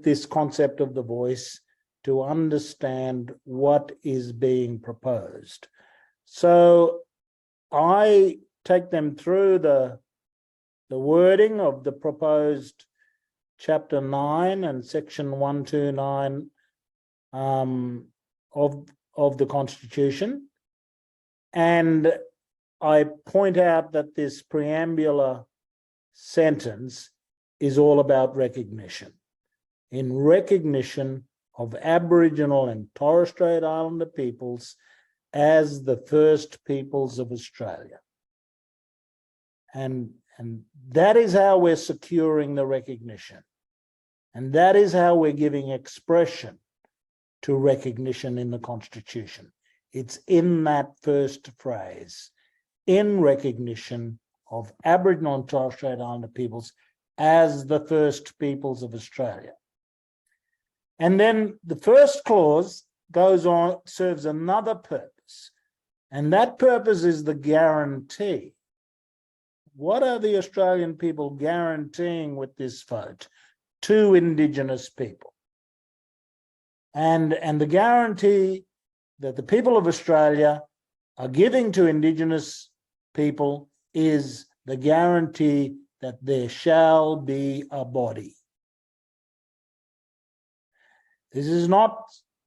this concept of the voice to understand what is being proposed. So I take them through the wording of the proposed Chapter 9 and Section 129 of the Constitution. And I point out that this preambular sentence is all about recognition. In recognition of Aboriginal and Torres Strait Islander peoples as the first peoples of Australia. And that is how we're securing the recognition. And that is how we're giving expression to recognition in the Constitution. It's in that first phrase, in recognition of Aboriginal and Torres Strait Islander peoples as the first peoples of Australia. And then the first clause goes on, serves another purpose. And that purpose is the guarantee. What are the Australian people guaranteeing with this vote to Indigenous people? And the guarantee that the people of Australia are giving to Indigenous people is the guarantee that there shall be a body. This is not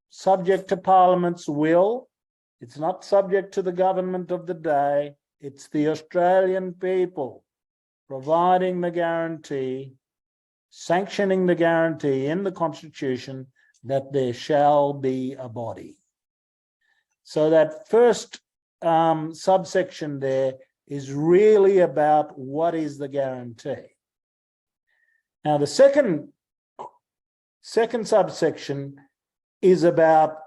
subject to Parliament's will. It's not subject to the government of the day. It's the Australian people providing the guarantee, sanctioning the guarantee in the Constitution that there shall be a body. So that first subsection there is really about what is the guarantee. Now, the second subsection is about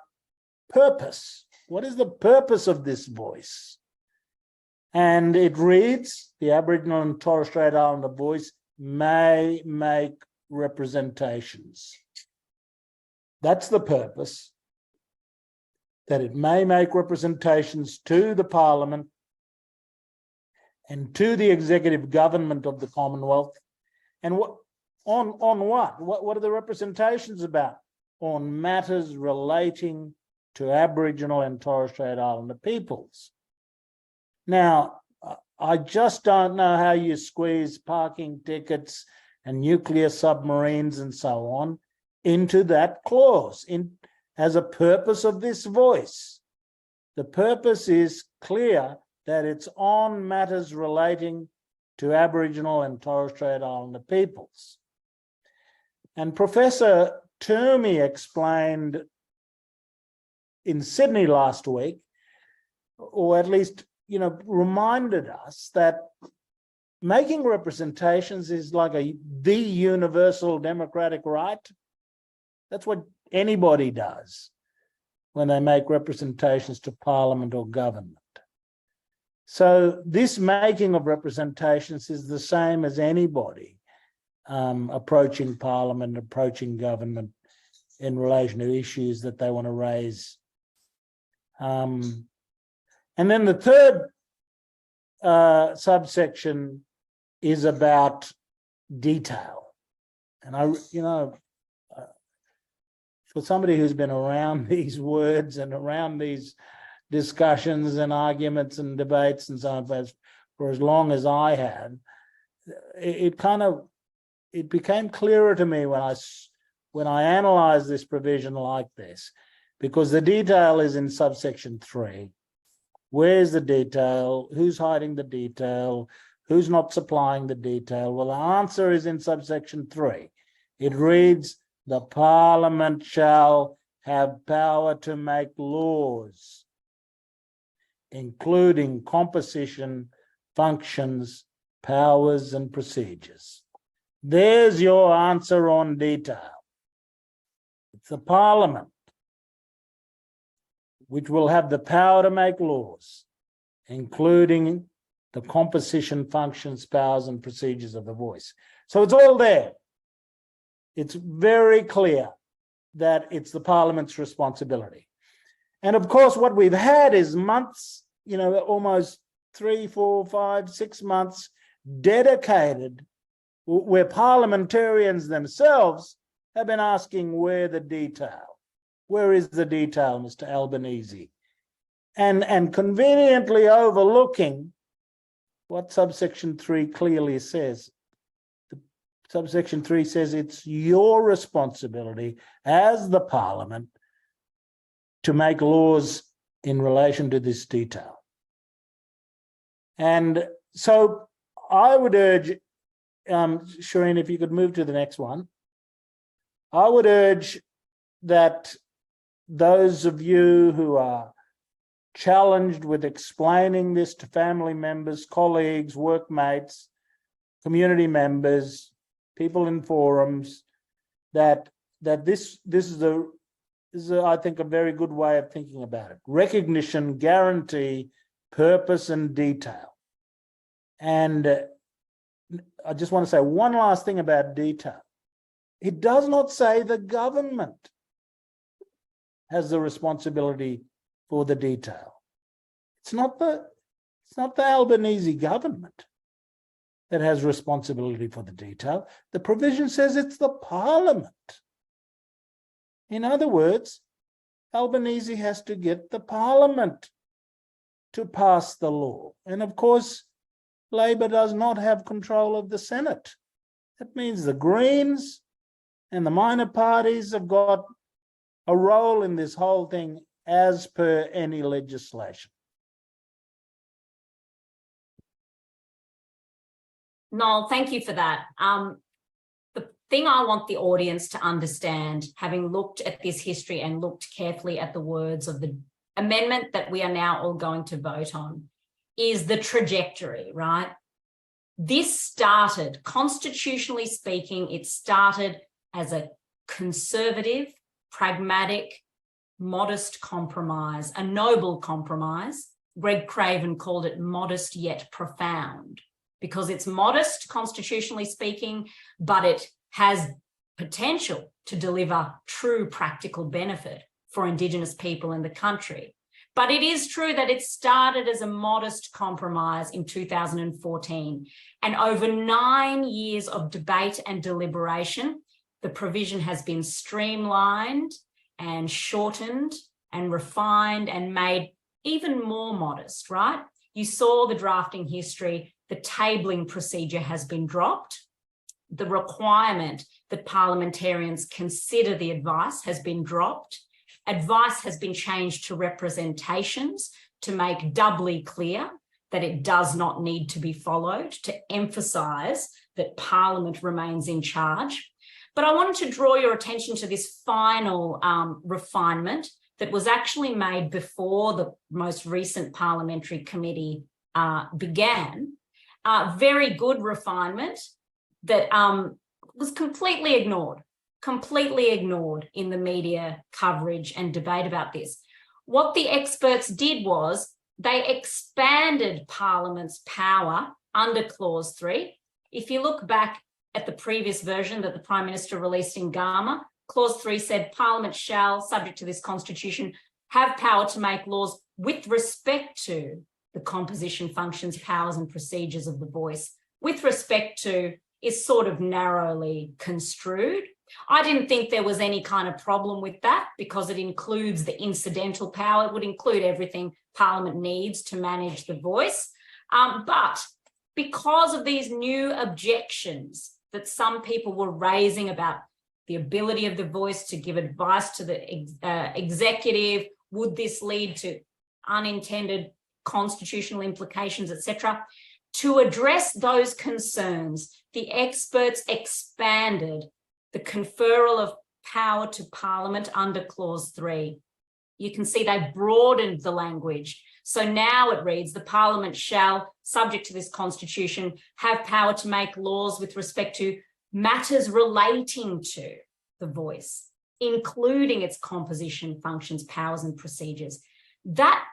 purpose. What is the purpose of this voice? And it reads, the Aboriginal and Torres Strait Islander voice may make representations. That's the purpose, that it may make representations to the Parliament and to the executive government of the Commonwealth And what on what? What are the representations about? On matters relating to Aboriginal and Torres Strait Islander peoples. Now, I just don't know how you squeeze parking tickets and nuclear submarines and so on into that clause as a purpose of this voice. The purpose is clear, that it's on matters relating to Aboriginal and Torres Strait Islander peoples. And Professor Toomey explained in Sydney last week, or at least, reminded us that making representations is like the universal democratic right. That's what anybody does when they make representations to Parliament or government. So this making of representations is the same as anybody approaching Parliament, approaching government in relation to issues that they want to raise. And then the third subsection is about detail. And for somebody who's been around these words and around these discussions and arguments and debates and so on for as long as I had, it became clearer to me when I analysed this provision like this, because the detail is in subsection 3. Where's the detail? Who's hiding the detail? Who's not supplying the detail? Well, the answer is in subsection 3. It reads, the Parliament shall have power to make laws, including composition, functions, powers, and procedures. There's your answer on detail. It's the Parliament which will have the power to make laws, including the composition, functions, powers, and procedures of the voice. So it's all there. It's very clear that it's the Parliament's responsibility. And of course, what we've had is months, almost 3, 4, 5, 6 months dedicated, where parliamentarians themselves have been asking where the detail. Where is the detail, Mr. Albanese? And conveniently overlooking what subsection 3 clearly says. Subsection 3 says it's your responsibility as the Parliament to make laws in relation to this detail. And so I would urge, Shireen, if you could move to the next one, I would urge that those of you who are challenged with explaining this to family members, colleagues, workmates, community members, people in forums, that this is I think a very good way of thinking about it. Recognition, guarantee, purpose, and detail. And I just want to say one last thing about detail. It does not say the government has the responsibility for the detail. It's not the Albanese government that has responsibility for the detail. The provision says it's the Parliament. In other words, Albanese has to get the Parliament to pass the law. And of course, Labor does not have control of the Senate. That means the Greens and the minor parties have got a role in this whole thing as per any legislation. Noel, thank you for that. The thing I want the audience to understand, having looked at this history and looked carefully at the words of the amendment that we are now all going to vote on, is the trajectory, right? This started, constitutionally speaking, it started as a conservative, pragmatic, modest compromise, a noble compromise. Greg Craven called it modest yet profound, because it's modest, constitutionally speaking, but it has potential to deliver true practical benefit for Indigenous people in the country. But it is true that it started as a modest compromise in 2014. And over 9 years of debate and deliberation, the provision has been streamlined and shortened and refined and made even more modest, right? You saw the drafting history, the tabling procedure has been dropped. The requirement that parliamentarians consider the advice has been dropped. Advice has been changed to representations to make doubly clear that it does not need to be followed, to emphasise that Parliament remains in charge. But I wanted to draw your attention to this final refinement that was actually made before the most recent parliamentary committee began. Very good refinement that was completely ignored in the media coverage and debate about this. What the experts did was they expanded Parliament's power under Clause 3. If you look back at the previous version that the Prime Minister released in Gama, Clause 3 said Parliament shall, subject to this Constitution, have power to make laws with respect to the composition, functions, powers and procedures of the voice. With respect to is sort of narrowly construed. I didn't think there was any kind of problem with that because it includes the incidental power. It would include everything Parliament needs to manage the voice. But because of these new objections that some people were raising about the ability of the voice to give advice to the executive, would this lead to unintended constitutional implications, etc.? To address those concerns, the experts expanded the conferral of power to Parliament under Clause 3. You can see they broadened the language. So now it reads, the Parliament shall, subject to this Constitution, have power to make laws with respect to matters relating to the voice, including its composition, functions, powers and procedures. That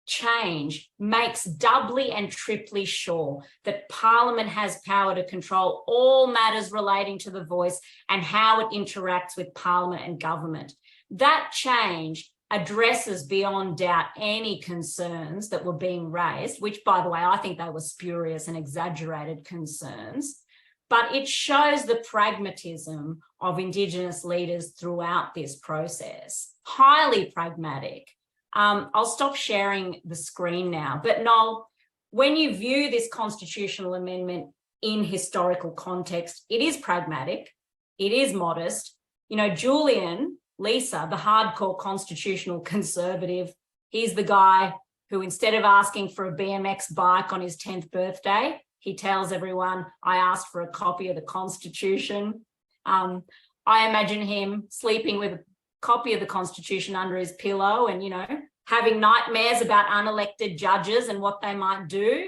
change makes doubly and triply sure that Parliament has power to control all matters relating to the voice and how it interacts with Parliament and government. That change addresses beyond doubt any concerns that were being raised, which, by the way, I think they were spurious and exaggerated concerns, but it shows the pragmatism of Indigenous leaders throughout this process. Highly pragmatic. I'll stop sharing the screen now, but Noel, when you view this constitutional amendment in historical context, it is pragmatic, it is modest. You know, Julian, Lisa, the hardcore constitutional conservative, he's the guy who, instead of asking for a BMX bike on his 10th birthday, he tells everyone, I asked for a copy of the Constitution. I imagine him sleeping with a copy of the Constitution under his pillow and, you know, having nightmares about unelected judges and what they might do.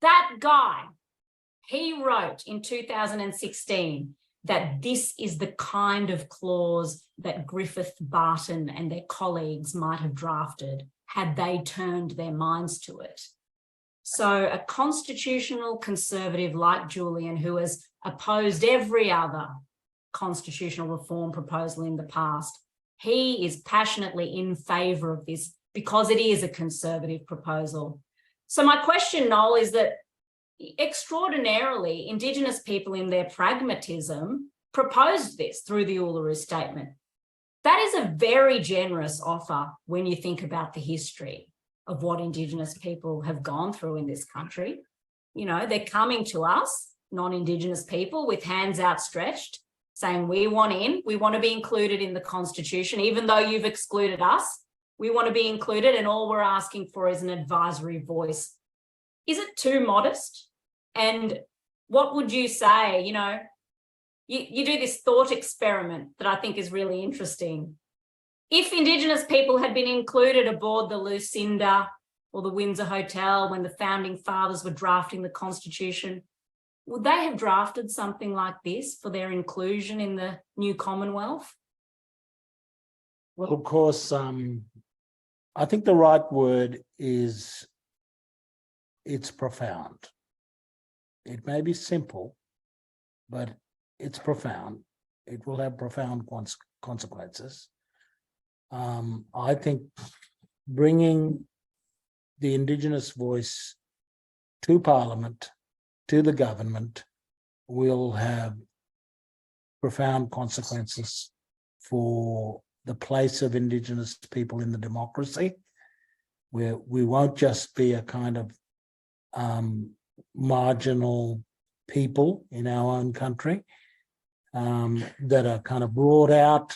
That guy, he wrote in 2016 that this is the kind of clause that Griffith, Barton and their colleagues might have drafted had they turned their minds to it. So a constitutional conservative like Julian, who has opposed every other constitutional reform proposal in the past, he is passionately in favour of this because it is a conservative proposal. So my question, Noel, is that extraordinarily, Indigenous people in their pragmatism proposed this through the Uluru Statement. That is a very generous offer when you think about the history of what Indigenous people have gone through in this country. You know, they're coming to us, non-Indigenous people, with hands outstretched, saying we want in, we want to be included in the Constitution, even though you've excluded us, we want to be included and all we're asking for is an advisory voice. Is it too modest? And what would you say, you know, you do this thought experiment that I think is really interesting. If Indigenous people had been included aboard the Lucinda or the Windsor Hotel when the founding fathers were drafting the Constitution, would they have drafted something like this for their inclusion in the new Commonwealth? Well, of course, I think the right word is it's profound. It may be simple, but it's profound. It will have profound consequences. I think bringing the Indigenous voice to Parliament, to the government, will have profound consequences for the place of Indigenous people in the democracy, where we won't just be a kind of marginal people in our own country that are kind of brought out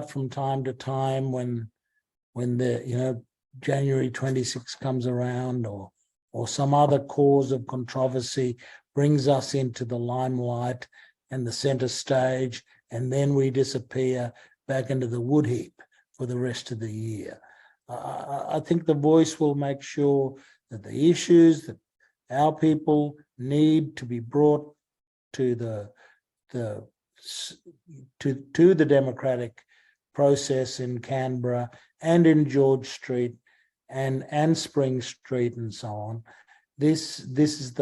from time to time when the January 26 comes around, or some other cause of controversy brings us into the limelight and the center stage, and then we disappear back into the wood heap for the rest of the year. I think the voice will make sure that the issues that our people need to be brought to the democratic process in Canberra and in George Street and Spring Street and so on. This is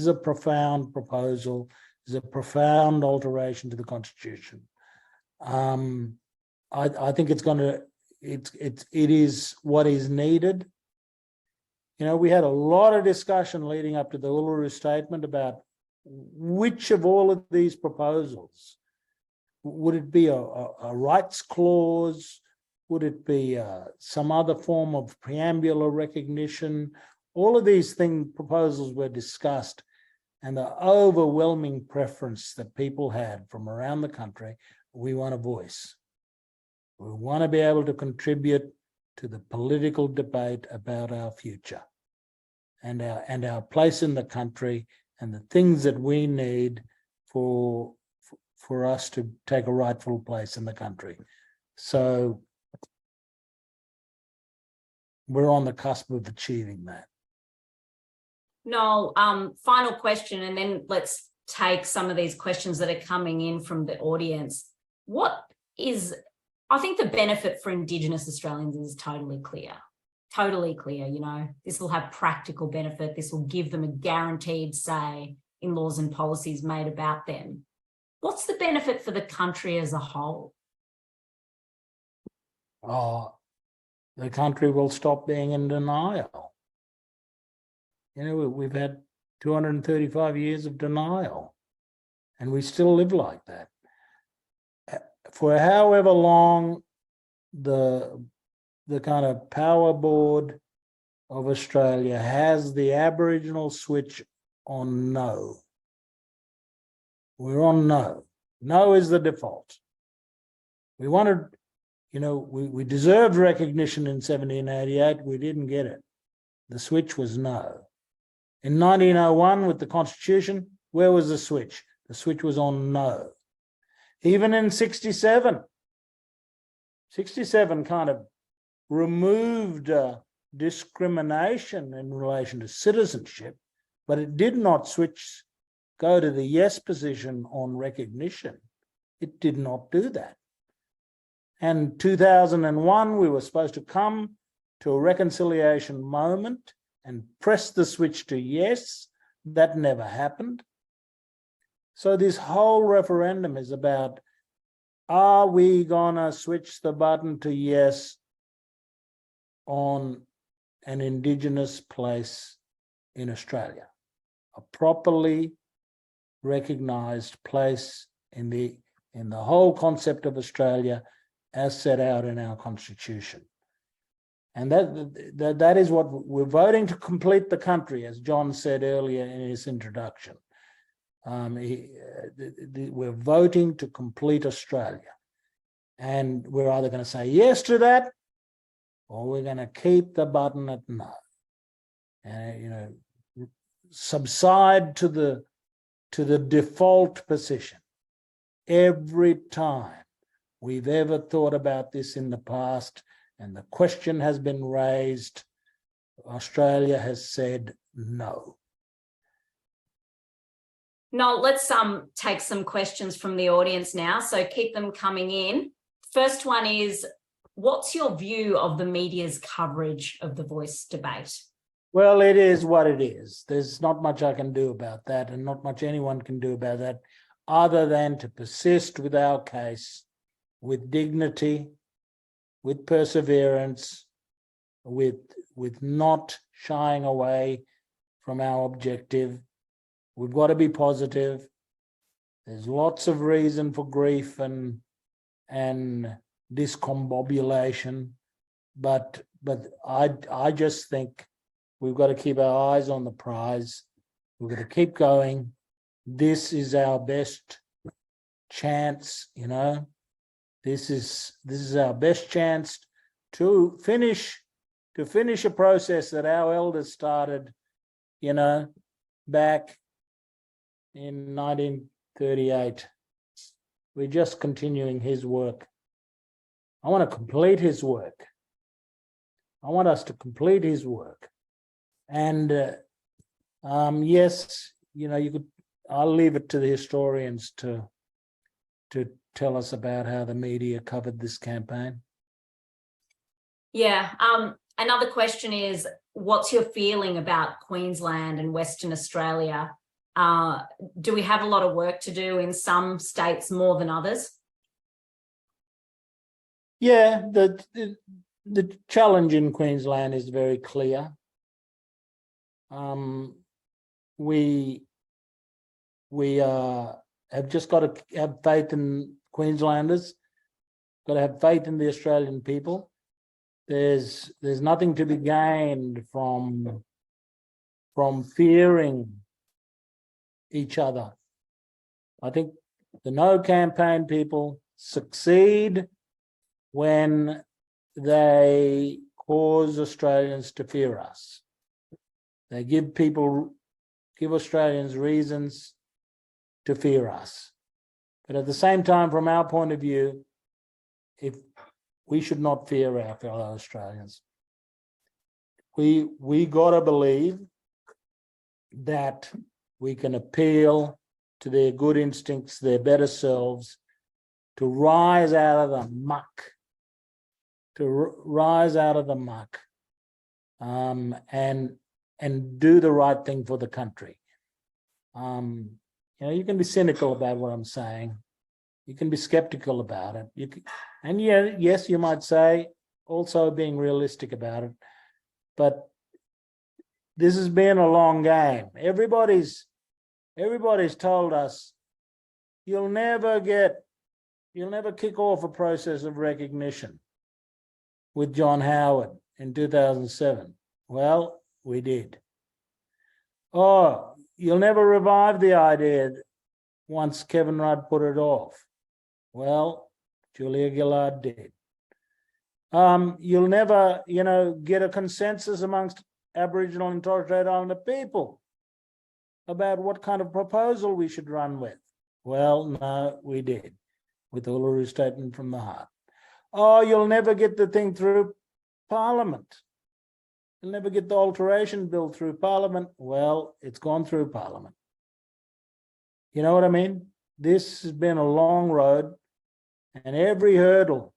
a profound proposal. Is a profound alteration to the Constitution. I think it is what is needed. We had a lot of discussion leading up to the Uluru Statement about which of all of these proposals, would it be a rights clause? Would it be some other form of preambular recognition? All of these proposals were discussed, and the overwhelming preference that people had from around the country, we want a voice. We want to be able to contribute to the political debate about our future and our place in the country and the things that we need for us to take a rightful place in the country. So we're on the cusp of achieving that. Noel, final question, and then let's take some of these questions that are coming in from the audience. I think the benefit for Indigenous Australians is totally clear. Totally clear, this will have practical benefit. This will give them a guaranteed say in laws and policies made about them. What's the benefit for the country as a whole? The country will stop being in denial. We've had 235 years of denial, and we still live like that. For however long the kind of power board of Australia has the Aboriginal switch on no. We're on no. No is the default. We wanted, we deserved recognition in 1788. We didn't get it. The switch was no. In 1901, with the Constitution, where was the switch? The switch was on no. Even in 67 kind of removed discrimination in relation to citizenship, but it did not go to the yes position on recognition. It did not do that. And 2001, we were supposed to come to a reconciliation moment and press the switch to yes. That never happened. So this whole referendum is about, are we gonna switch the button to yes on an Indigenous place in Australia, a properly recognised place in the whole concept of Australia as set out in our Constitution. And that is what we're voting to complete the country, as John said earlier in his introduction. We're voting to complete Australia. And we're either going to say yes to that, or we're going to keep the button at no. And, subside to the default position. Every time we've ever thought about this in the past, and the question has been raised, Australia has said no. Noel, let's take some questions from the audience now, so keep them coming in. First one is, what's your view of the media's coverage of the Voice debate? Well, it is what it is. There's not much I can do about that, and not much anyone can do about that, other than to persist with our case with dignity, with perseverance, with not shying away from our objective. We've got to be positive. There's lots of reason for grief and discombobulation, but I just think we've got to keep our eyes on the prize. We've got to keep going. This is our best chance, you know. This is our best chance to finish a process that our elders started, you know, back in 1938. We're just continuing his work. I want to complete his work. I want us to complete his work. And yes, you know, I'll leave it to the historians to tell us about how the media covered this campaign. Yeah. Another question is, what's your feeling about Queensland and Western Australia? Do we have a lot of work to do in some states more than others? Yeah, the challenge in Queensland is very clear. We have just got to have faith in Queenslanders, got to have faith in the Australian people. There's nothing to be gained from fearing each other. I think the No campaign people succeed when they cause Australians to fear us. They give Australians reasons to fear us. But at the same time, from our point of view, if we should not fear our fellow Australians. We got to believe that we can appeal to their good instincts, their better selves, to rise out of the muck, and do the right thing for the country. You know, you can be cynical about what I'm saying. You can be skeptical about it. Yes, you might say, also being realistic about it. But this has been a long game. Everybody's told us you'll never kick off a process of recognition with John Howard in 2007. Well, we did. Oh, you'll never revive the idea once Kevin Rudd put it off. Well, Julia Gillard did. You'll never, get a consensus amongst Aboriginal and Torres Strait Islander people about what kind of proposal we should run with. Well, no, we did, with the Uluru Statement from the Heart. Oh, you'll never get the thing through Parliament. You'll never get the alteration bill through Parliament. Well, it's gone through Parliament. You know what I mean? This has been a long road, and every hurdle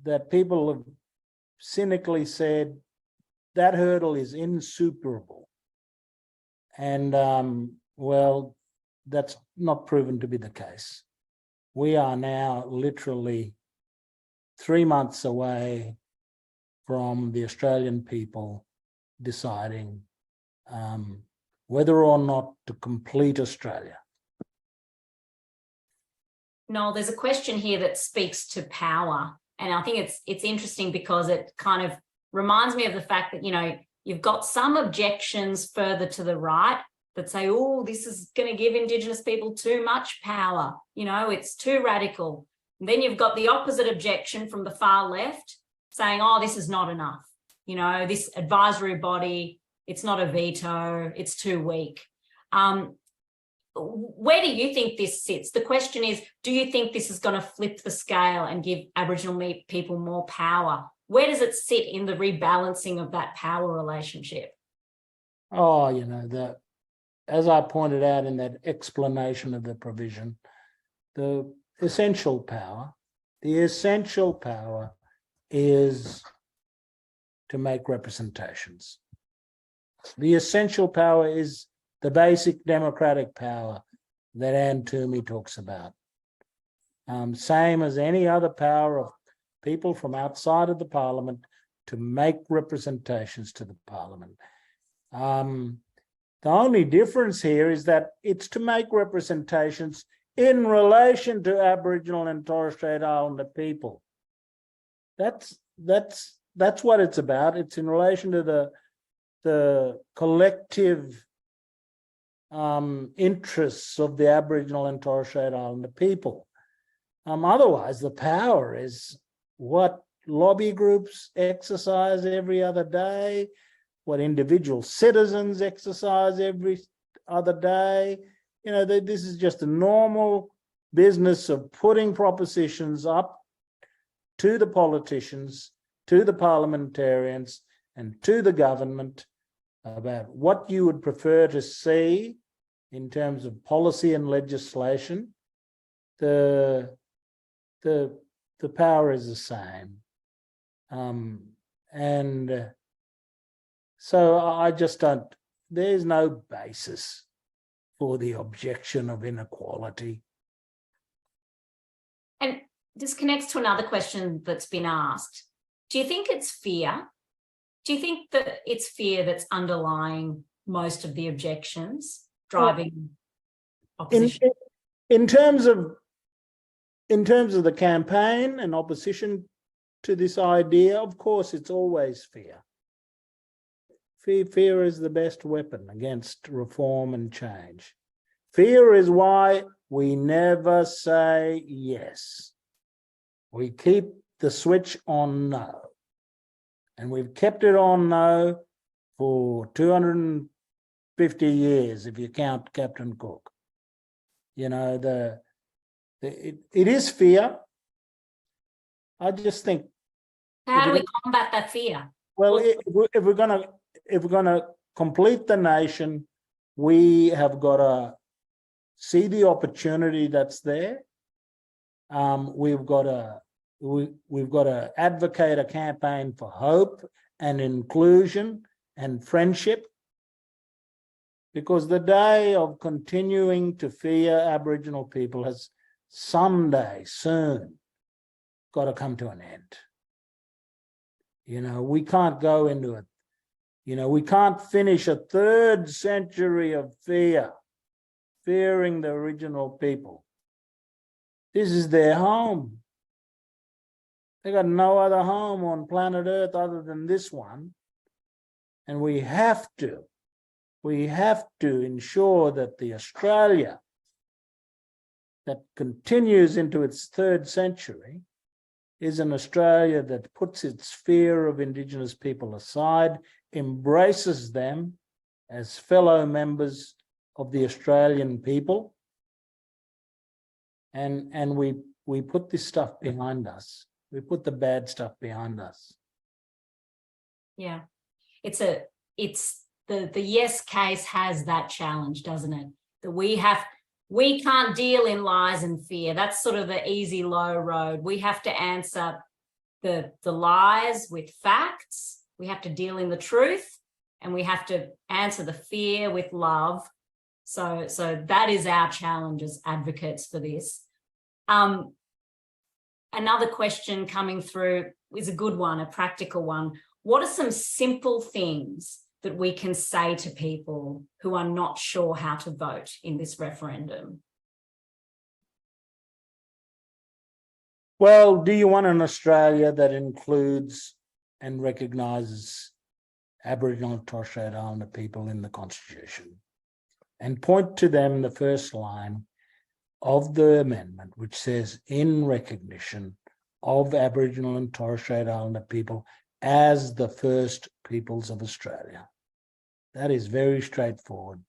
that people have cynically said, that hurdle is insuperable. And, well, that's not proven to be the case. We are now literally 3 months away from the Australian people deciding whether or not to complete Australia. Noel, there's a question here that speaks to power. And I think it's interesting because it kind of reminds me of the fact that, you've got some objections further to the right that say, oh, this is going to give Indigenous people too much power. It's too radical. And then you've got the opposite objection from the far left saying, oh, this is not enough. This advisory body, it's not a veto, it's too weak. Where do you think this sits? The question is, do you think this is going to flip the scale and give Aboriginal people more power? Where does it sit in the rebalancing of that power relationship? Oh, as I pointed out in that explanation of the provision, the essential power is to make representations. The essential power is the basic democratic power that Anne Toomey talks about. Same as any other power of people from outside of the parliament to make representations to the parliament. The only difference here is that it's to make representations in relation to Aboriginal and Torres Strait Islander people. That's what it's about. It's in relation to the collective interests of the Aboriginal and Torres Strait Islander people. Otherwise, the power is what lobby groups exercise every other day, what individual citizens exercise every other day. You know, this is just a normal business of putting propositions up to the politicians, to the parliamentarians, and to the government about what you would prefer to see in terms of policy and legislation. The power is the same. So I just don't, there's no basis for the objection of inequality. And this connects to another question that's been asked. Do you think it's fear? Do you think that it's fear that's underlying most of the objections, driving opposition? In terms of the campaign and opposition to this idea, of course, it's always fear. Fear is the best weapon against reform and change. Fear is why we never say yes. We keep the switch on no. And we've kept it on no for 250 years, if you count Captain Cook. You know, it is fear. I just think. How do we combat that fear? Well, if we're going to complete the nation, we have got to see the opportunity that's there. We've got to advocate a campaign for hope and inclusion and friendship, because the day of continuing to fear Aboriginal people has someday, soon, got to come to an end. You know, we can't go into it. You know, we can't finish a 3rd century of fearing the original people. This is their home. They got no other home on planet Earth other than this one. And we have to ensure that the Australia that continues into its 3rd century is an Australia that puts its fear of Indigenous people aside, embraces them as fellow members of the Australian people, and we put this stuff behind us. We put the bad stuff behind us. Yeah, it's the yes case has that challenge, doesn't it? That we can't deal in lies and fear. That's sort of the easy low road. We have to answer the lies with facts. We have to deal in the truth, and we have to answer the fear with love. So that is our challenge as advocates for this. Another question coming through is a good one, a practical one. What are some simple things that we can say to people who are not sure how to vote in this referendum? Well, do you want an Australia that includes and recognises Aboriginal and Torres Strait Islander people in the Constitution? And point to them the first line of the amendment, which says, in recognition of Aboriginal and Torres Strait Islander people as the first peoples of Australia. That is very straightforward.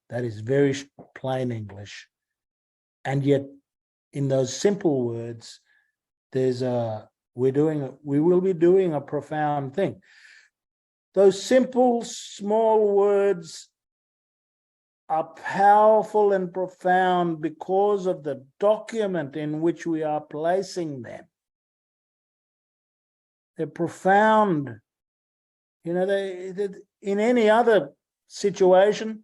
That is very plain English. And yet, in those simple words, we will be doing a profound thing. Those simple, small words are powerful and profound because of the document in which we are placing them. They're profound. You know, in any other situation,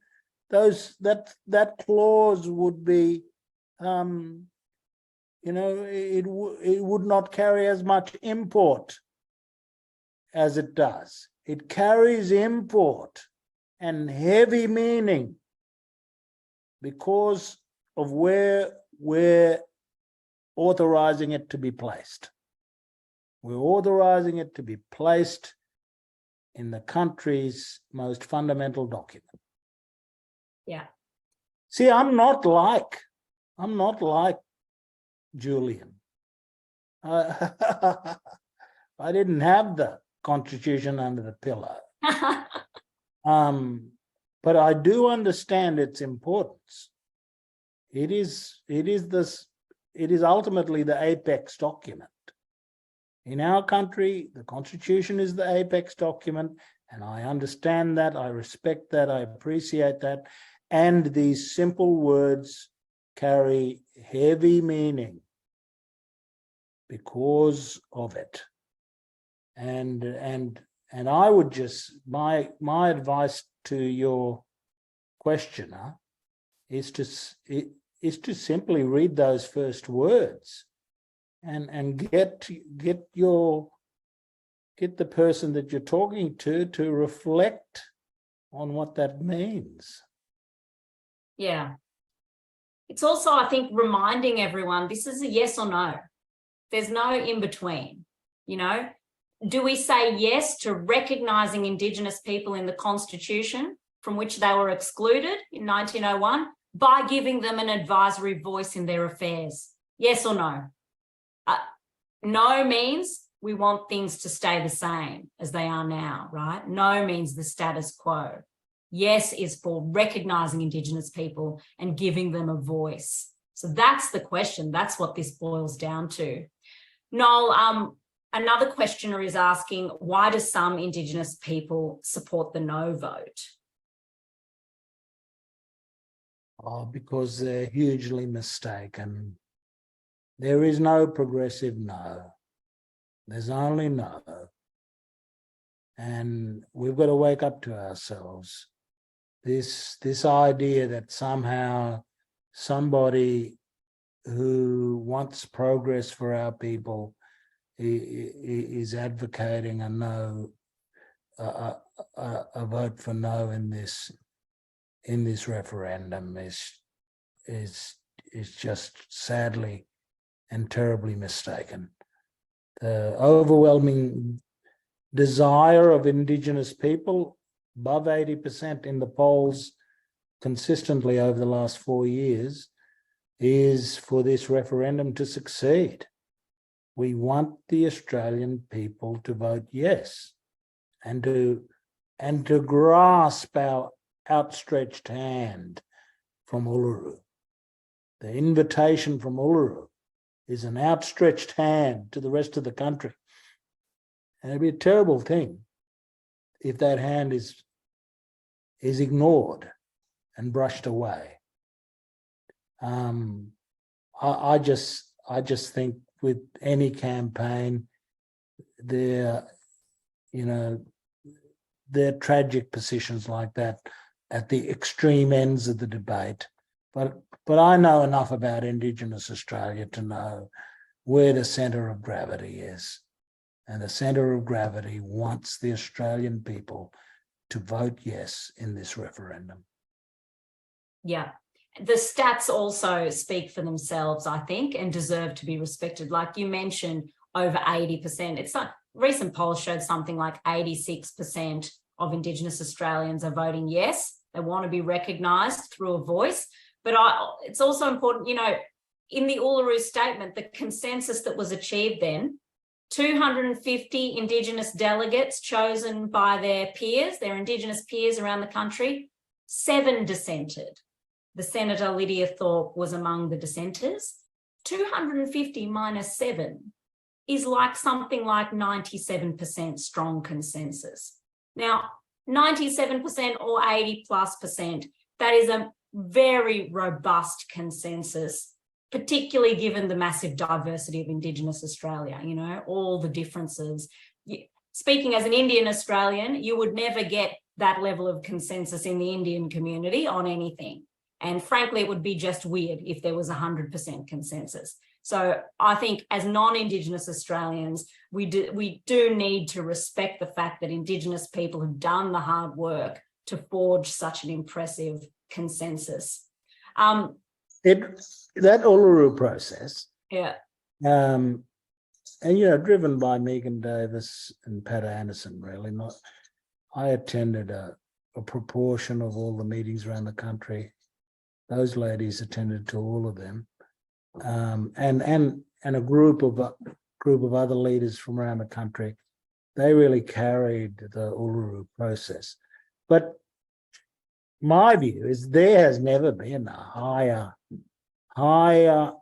that clause would be, it would not carry as much import as it does. It carries import and heavy meaning because of where we're authorizing it to be placed. We're authorizing it to be placed in the country's most fundamental document. Yeah. See, I'm not like Julian. I didn't have the Constitution under the pillow. But I do understand its importance. It is ultimately the apex document. In our country, the Constitution is the apex document, and I understand that, I respect that, I appreciate that. And these simple words carry heavy meaning because of it. And I would just, my advice to your questioner is to simply read those first words and get the person that you're talking to reflect on what that means. Yeah. It's also, I think, reminding everyone this is a yes or no. There's no in between. Do we say yes to recognising Indigenous people in the Constitution from which they were excluded in 1901 by giving them an advisory voice in their affairs? Yes or no? No means we want things to stay the same as they are now, right? No means the status quo. Yes is for recognising Indigenous people and giving them a voice. So that's the question. That's what this boils down to. Noel, another questioner is asking, why do some Indigenous people support the no vote? Oh, because they're hugely mistaken. There is no progressive no. There's only no. And we've got to wake up to ourselves. This idea that somehow somebody who wants progress for our people is advocating a no, a vote for no in this referendum is just sadly and terribly mistaken. The overwhelming desire of Indigenous people, above 80% in the polls consistently over the last 4 years, is for this referendum to succeed. We want the Australian people to vote yes and to grasp our outstretched hand from Uluru. The invitation from Uluru is an outstretched hand to the rest of the country. And it'd be a terrible thing if that hand is ignored and brushed away. I just think with any campaign, there are tragic positions like that at the extreme ends of the debate. But I know enough about Indigenous Australia to know where the centre of gravity is. And the centre of gravity wants the Australian people to vote yes in this referendum. Yeah. The stats also speak for themselves, I think, and deserve to be respected. Like you mentioned, over 80%. It's like recent polls showed something like 86% of Indigenous Australians are voting yes. They want to be recognised through a voice. But it's also important, in the Uluru Statement, the consensus that was achieved then, 250 Indigenous delegates chosen by their peers, their Indigenous peers around the country, 7 dissented. The Senator Lydia Thorpe was among the dissenters. 250 minus 7 is like something like 97% strong consensus. Now, 97% or 80+%, that is a very robust consensus, particularly given the massive diversity of Indigenous Australia, all the differences. Speaking as an Indian Australian, you would never get that level of consensus in the Indian community on anything. And frankly, it would be just weird if there was 100% consensus. So I think as non-Indigenous Australians, we do need to respect the fact that Indigenous people have done the hard work to forge such an impressive consensus. That Uluru process, Yeah. and driven by Megan Davis and Pat Anderson, really. I attended a proportion of all the meetings around the country. Those ladies attended to all of them, and a group of other leaders from around the country. They really carried the Uluru process. But my view is there has never been a higher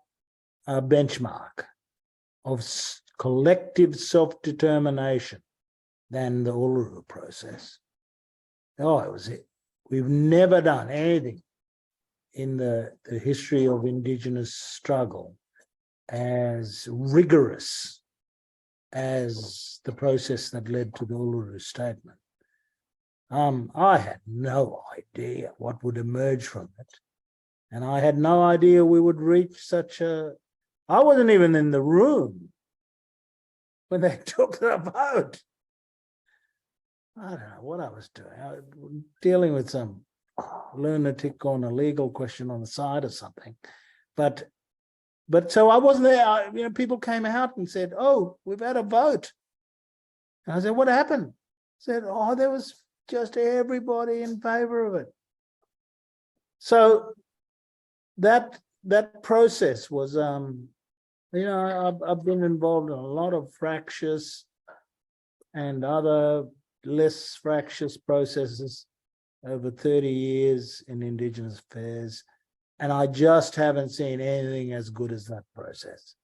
benchmark of collective self-determination than the Uluru process. Oh, it was it. We've never done anything in the history of Indigenous struggle as rigorous as the process that led to the Uluru Statement. I had no idea what would emerge from it. And I had no idea we would reach such a... I wasn't even in the room when they took the vote. I don't know what I was doing. I was dealing with some lunatic on a legal question on the side or something. But so I wasn't there. People came out and said, "Oh, we've had a vote." And I said, "What happened?" I said, "Oh, there was just everybody in favor of it." So that process was, I've been involved in a lot of fractious and other less fractious processes over 30 years in Indigenous affairs, and I just haven't seen anything as good as that process.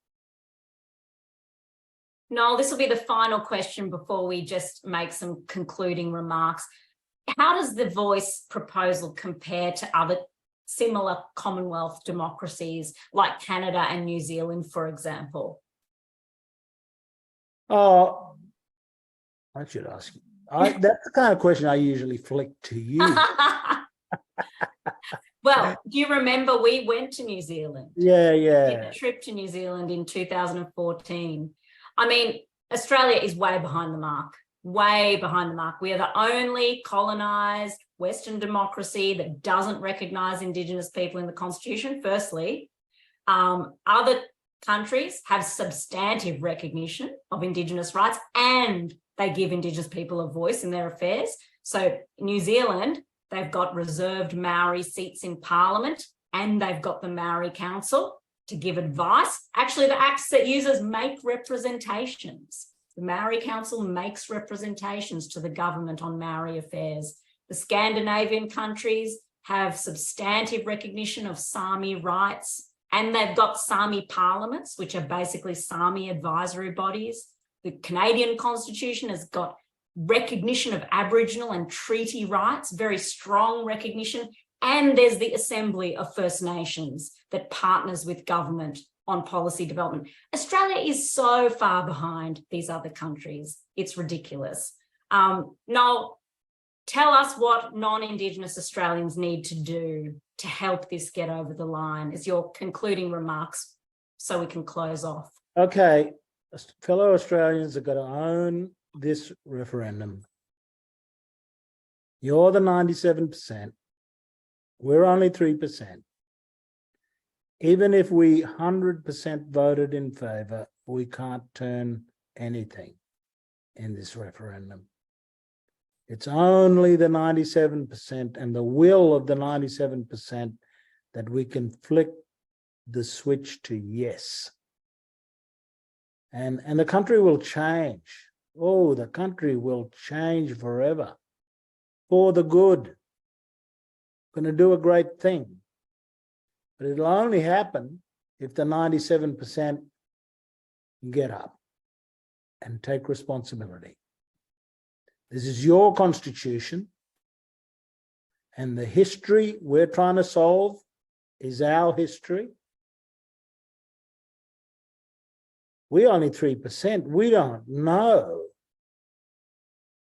Noel, this will be the final question before we just make some concluding remarks. How does the Voice proposal compare to other similar Commonwealth democracies like Canada and New Zealand, for example? Oh, I should ask you. That's the kind of question I usually flick to you. Well, do you remember we went to New Zealand? Yeah. We did a trip to New Zealand in 2014. I mean, Australia is way behind the mark. Way behind the mark. We are the only colonised Western democracy that doesn't recognise Indigenous people in the Constitution, firstly. Other countries have substantive recognition of Indigenous rights and they give Indigenous people a voice in their affairs. So New Zealand, they've got reserved Maori seats in Parliament and they've got the Maori Council to give advice. Actually, the acts that users make representations. The Maori Council makes representations to the government on Maori affairs. The Scandinavian countries have substantive recognition of Sami rights, and they've got Sami parliaments, which are basically Sami advisory bodies. The Canadian Constitution has got recognition of Aboriginal and treaty rights, very strong recognition. And there's the Assembly of First Nations that partners with government on policy development. Australia is so far behind these other countries. It's ridiculous. Noel, tell us what non-Indigenous Australians need to do to help this get over the line as your concluding remarks so we can close off. Okay, fellow Australians are going to own this referendum. You're the 97%. We're only 3%. Even if we 100% voted in favour, we can't turn anything in this referendum. It's only the 97% and the will of the 97% that we can flick the switch to yes. And the country will change. Oh, the country will change forever for the good. Going to do a great thing. But it'll only happen if the 97% get up and take responsibility. This is your constitution, and the history we're trying to solve is our history. We're only 3%. We don't know.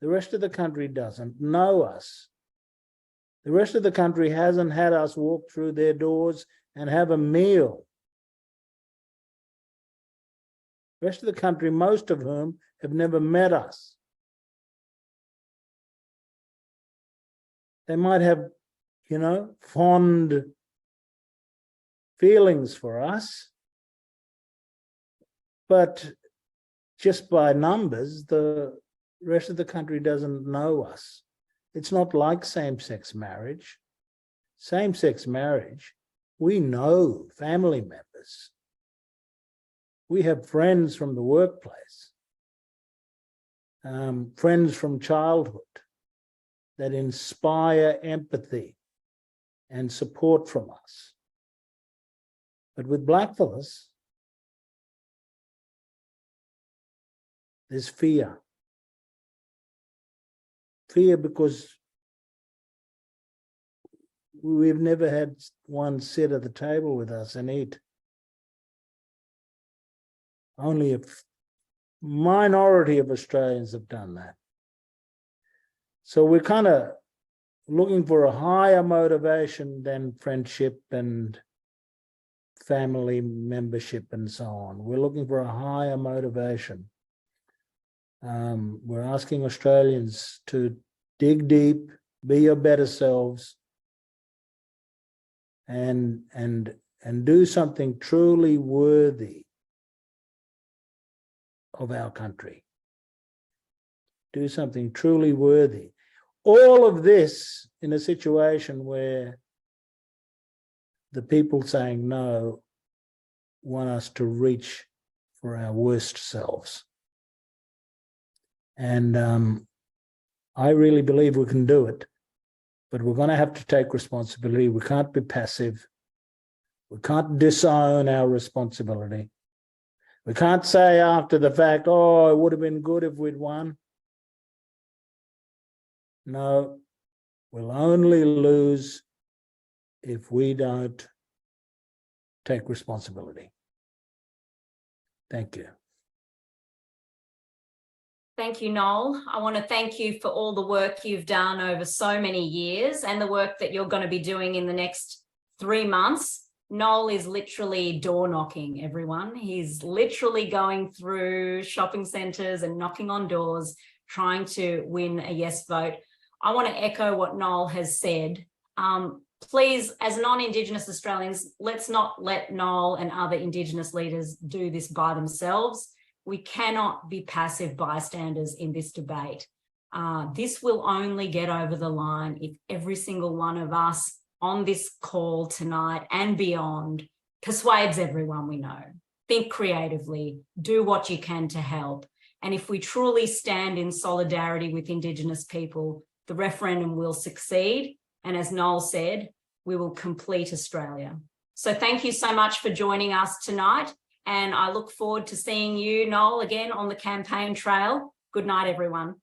The rest of the country doesn't know us. The rest of the country hasn't had us walk through their doors and have a meal. The rest of the country, most of whom have never met us. They might have, you know, fond feelings for us, but just by numbers, the rest of the country doesn't know us. It's not like same-sex marriage. Same-sex marriage, we know family members. We have friends from the workplace, friends from childhood that inspire empathy and support from us. But with blackfellas, there's fear. Fear because we've never had one sit at the table with us and eat. Only a minority of Australians have done that. So we're kind of looking for a higher motivation than friendship and family membership and so on. We're looking for a higher motivation. We're asking Australians to dig deep, be your better selves, and do something truly worthy of our country. Do something truly worthy. All of this in a situation where the people saying no want us to reach for our worst selves. And I really believe we can do it, but we're going to have to take responsibility. We can't be passive. We can't disown our responsibility. We can't say after the fact, oh, it would have been good if we'd won. No, we'll only lose if we don't take responsibility. Thank you. Thank you, Noel. I want to thank you for all the work you've done over so many years and the work that you're going to be doing in the next 3 months. Noel is literally door knocking, everyone. He's literally going through shopping centres and knocking on doors, trying to win a yes vote. I want to echo what Noel has said. Please, as non-Indigenous Australians, let's not let Noel and other Indigenous leaders do this by themselves. We cannot be passive bystanders in this debate. This will only get over the line if every single one of us on this call tonight and beyond persuades everyone we know. Think creatively, do what you can to help. And if we truly stand in solidarity with Indigenous people, the referendum will succeed. And as Noel said, we will complete Australia. So thank you so much for joining us tonight. And I look forward to seeing you, Noel, again on the campaign trail. Good night, everyone.